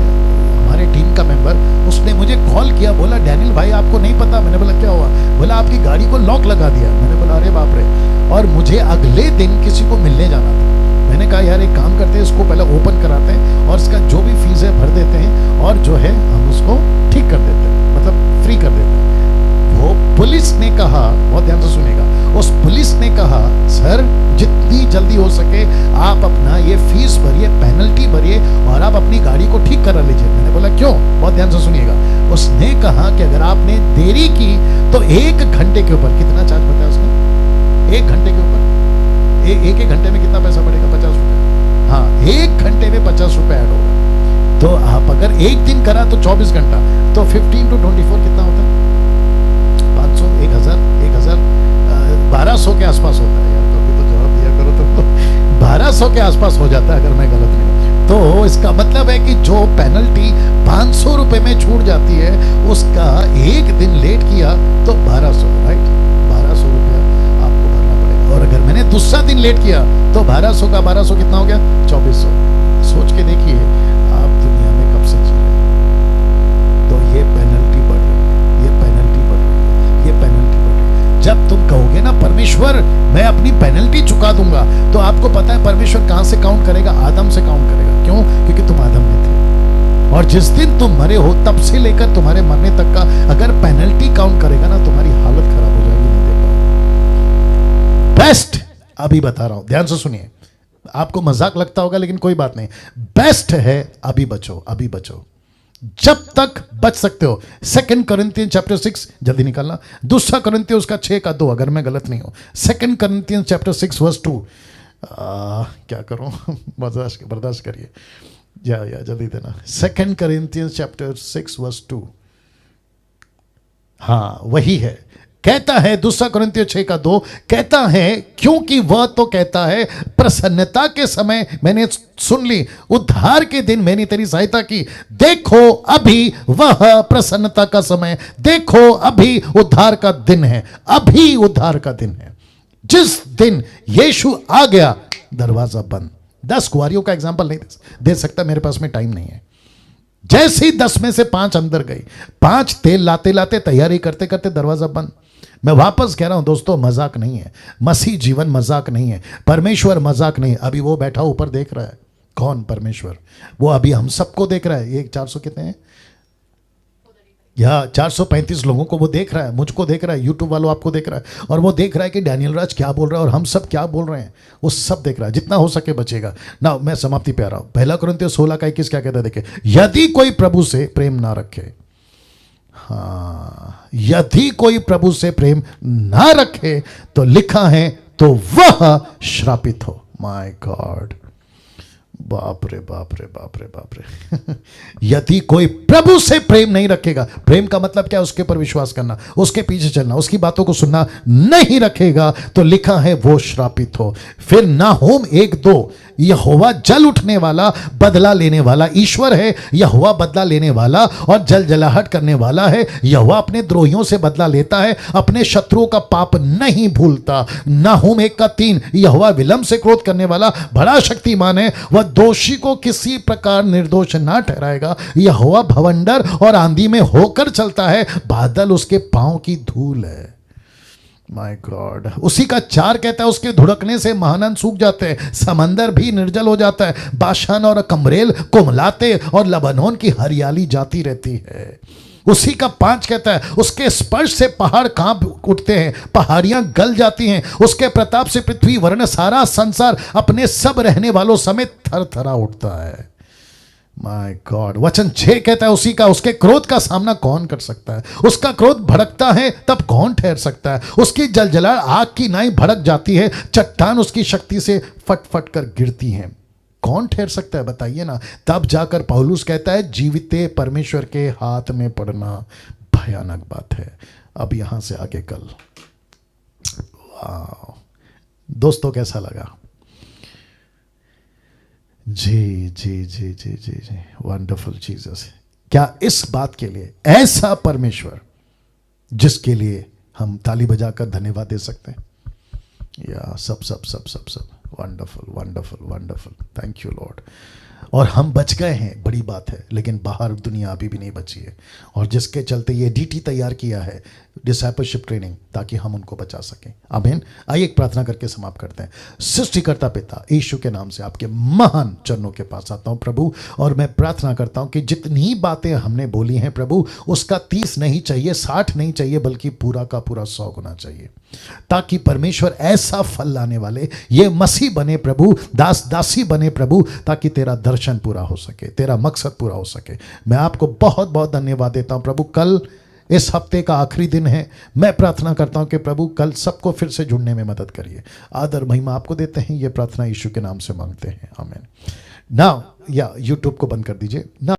हमारे टीम का मेंबर, उसने मुझे कॉल किया, बोला डैनियल भाई आपको नहीं पता? मैंने बोला क्या हुआ? बोला आपकी गाड़ी को लॉक लगा दिया। मैंने बोला अरे बाप रे। और मुझे अगले दिन किसी को मिलने जाना था। मैंने कहा यार एक काम करते हैं, इसको पहले ओपन कराते हैं और इसका जो भी फीस है भर देते हैं और जो है हम उसको ठीक कर देते हैं, मतलब फ्री कर देते हैं। वो पुलिस ने कहा, बहुत ध्यान से सुनेगा, उस पुलिस ने कहा सर जितनी जल्दी हो सके आप अपना ये फीस भरिए, पेनल्टी भरिए और आप अपनी गाड़ी को ठीक करा लीजिए। मैंने बोला क्यों? बहुत ध्यान से सुनिएगा। उसने कहा कि अगर आपने देरी की तो 1 घंटे के ऊपर, कितना चार्ज बताया उसने? 1 घंटे के ऊपर, एक घंटे में कितना पैसा पड़ेगा? 50 रुपए। हाँ, 1 घंटे में 50 रुपए ऐड होगा। तो आप अगर एक दिन करा तो 24 घंटा, तो 15 to 24 कितना होता है? 500, 1000, 1200 के आसपास होता है। यार कभी तो जवाब दिया करो तुम तो। 1200 के आसपास हो जाता है अगर मैं गलत नहीं हूं। तो इसका मतलब है कि जो पेनल्टी 500 रुपए में छूट जाती है, उसका एक दिन लेट किया तो 1200, राइट? 1200 रुपया आपको भरना पड़ेगा। और अगर मैंने दूसरा दिन लेट किया तो 1200 का 1200 कितना हो गया? 2400। सोच के देखिए आप दुनिया में कब से जी रहे हैं। तो ये पेनल्टी बढ़ रही है, ये पेनल्टी बढ़ रही है, ये पेनल्टी बढ़ रही है। जब तुम कहोगे ना परमेश्वर मैं अपनी पेनल्टी चुका दूंगा, तो आपको पता है परमेश्वर कहां से काउंट करेगा? आदम से काउंट करेगा। क्यों? क्योंकि तुम आदम में थे। और जिस दिन तुम मरे हो तब से लेकर तुम्हारे मरने तक का अगर पेनल्टी काउंट करेगा ना, तुम्हारी हालत खराब हो जाएगी, नहीं दे पाओगे। बेस्ट अभी बता रहा हूं, ध्यान से सुनिए। आपको मजाक लगता होगा लेकिन कोई बात नहीं, बेस्ट है अभी बचो, अभी बचो जब तक बच सकते हो। 2 Corinthians chapter 6 जल्दी निकालना, 2 Corinthians उसका 6:2 अगर मैं गलत नहीं हूं। 2 Corinthians chapter 6 verse 2। क्या करूं बर्दाश्त करिए, या जल्दी देना। 2 Corinthians chapter 6 verse 2। हाँ वही है, कहता है 2 Corinthians 6:2 कहता है, क्योंकि वह तो कहता है प्रसन्नता के समय मैंने सुन ली, उद्धार के दिन मैंने तेरी सहायता की। देखो अभी वह प्रसन्नता का समय, देखो अभी उद्धार का दिन है, अभी उद्धार का दिन है। जिस दिन यीशु आ गया दरवाजा बंद। 10 कुंवारियों का एग्जाम्पल नहीं दे सकता, मेरे पास में टाइम नहीं है। जैसे ही 10 में से 5 अंदर गई, 5 तेल लाते लाते तैयारी करते करते दरवाजा बंद। मैं वापस कह रहा हूं दोस्तों, मजाक नहीं है, मसीह जीवन मजाक नहीं है, परमेश्वर मजाक नहीं है। अभी वो बैठा ऊपर देख रहा है, कौन? परमेश्वर। वो अभी हम सबको देख रहा है। ये 400 कितने हैं? या 435 लोगों को वो देख रहा है, मुझको देख रहा है, यूट्यूब वालों आपको देख रहा है, और वो देख रहा है कि डैनियल राज क्या बोल रहा है और हम सब क्या बोल रहे हैं। वो सब देख रहा है, जितना हो सके बचेगा ना। मैं समाप्ति पे आ रहा हूं। 1 Corinthians 16:21 क्या कहता है? देखे, यदि कोई प्रभु से प्रेम ना रखे, हाँ, यदि कोई प्रभु से प्रेम ना रखे तो लिखा है तो वह श्रापित हो। माय गॉड, बाप रे बाप रे बाप रे बाप रे। यदि कोई प्रभु से प्रेम नहीं रखेगा, प्रेम का मतलब क्या? उसके पर विश्वास करना, उसके पीछे चलना, उसकी बातों को सुनना नहीं रखेगा, तो लिखा है वो श्रापित हो। फिर नाहूम 1:2, यहोवा जल उठने वाला, बदला लेने वाला ईश्वर है। यहोवा बदला लेने वाला और जल जलाहट करने वाला है। यहोवा अपने द्रोहियों से बदला लेता है, अपने शत्रुओं का पाप नहीं भूलता। नाहूम 1:3, यहोवा विलंब से क्रोध करने वाला, बड़ा शक्तिमान है, वह दोषी को किसी प्रकार निर्दोष ना ठहराएगा। यहोवा भवंडर और आंधी में होकर चलता है, बादल उसके पांव की धूल है। My God. उसी का 4 कहता है, उसके धुड़कने से महानंद सूख जाते हैं, समंदर भी निर्जल हो जाता है, बाशान और कमरेल कुमलाते और लबनोन की हरियाली जाती रहती है। उसी का 5 कहता है, उसके स्पर्श से पहाड़ कांप उठते हैं, पहाड़ियां गल जाती हैं। उसके प्रताप से पृथ्वी वर्ण सारा संसार अपने सब रहने वालों समेत थर थरा उठता है। My God. वचन 6 कहता है, उसी का, उसके क्रोध का सामना कौन कर सकता है? उसका क्रोध भड़कता है, तब कौन ठहर सकता है? उसकी जलजलाहट आग की नाई भड़क जाती है, चट्टान उसकी शक्ति से फट फट कर गिरती हैं। कौन ठहर सकता है बताइए ना? तब जाकर पौलुस कहता है, जीविते परमेश्वर के हाथ में पड़ना भयानक बात है। अब यहां से आगे कल। वाह दोस्तों, कैसा लगा? जी जी जी जी जी जी, वंडरफुल जीसस। क्या इस बात के लिए ऐसा परमेश्वर जिसके लिए हम ताली बजाकर धन्यवाद दे सकते हैं? या सब सब सब सब सब wonderful wonderful wonderful, thank you Lord. और हम बच गए हैं, बड़ी बात है, लेकिन बाहर दुनिया अभी भी नहीं बची है, और जिसके चलते ये डीटी तैयार किया है, डिसाइपलशिप ट्रेनिंग, ताकि हम उनको बचा सकें। आमीन। आइए एक प्रार्थना करके समाप्त करते हैं। सृष्टिकर्ता पिता यीशु के नाम से आपके महान चरणों के पास आता हूं प्रभु, और मैं प्रार्थना करता हूं कि जितनी बातें हमने बोली हैं प्रभु, उसका 30 नहीं चाहिए, 60 नहीं चाहिए, बल्कि पूरा का पूरा 100 गुना चाहिए, ताकि परमेश्वर ऐसा फल लाने वाले ये मसीह बने प्रभु, दास दासी बने प्रभु, ताकि तेरा दर्शन पूरा हो सके, तेरा मकसद पूरा हो सके। मैं आपको बहुत बहुत धन्यवाद देता हूं प्रभु। कल इस हफ्ते का आखिरी दिन है, मैं प्रार्थना करता हूं कि प्रभु कल सबको फिर से जुड़ने में मदद करिए। आदर महिमा आपको देते हैं, ये प्रार्थना यीशु के नाम से मांगते हैं, आमीन। नाउ या यूट्यूब को बंद कर दीजिए ना।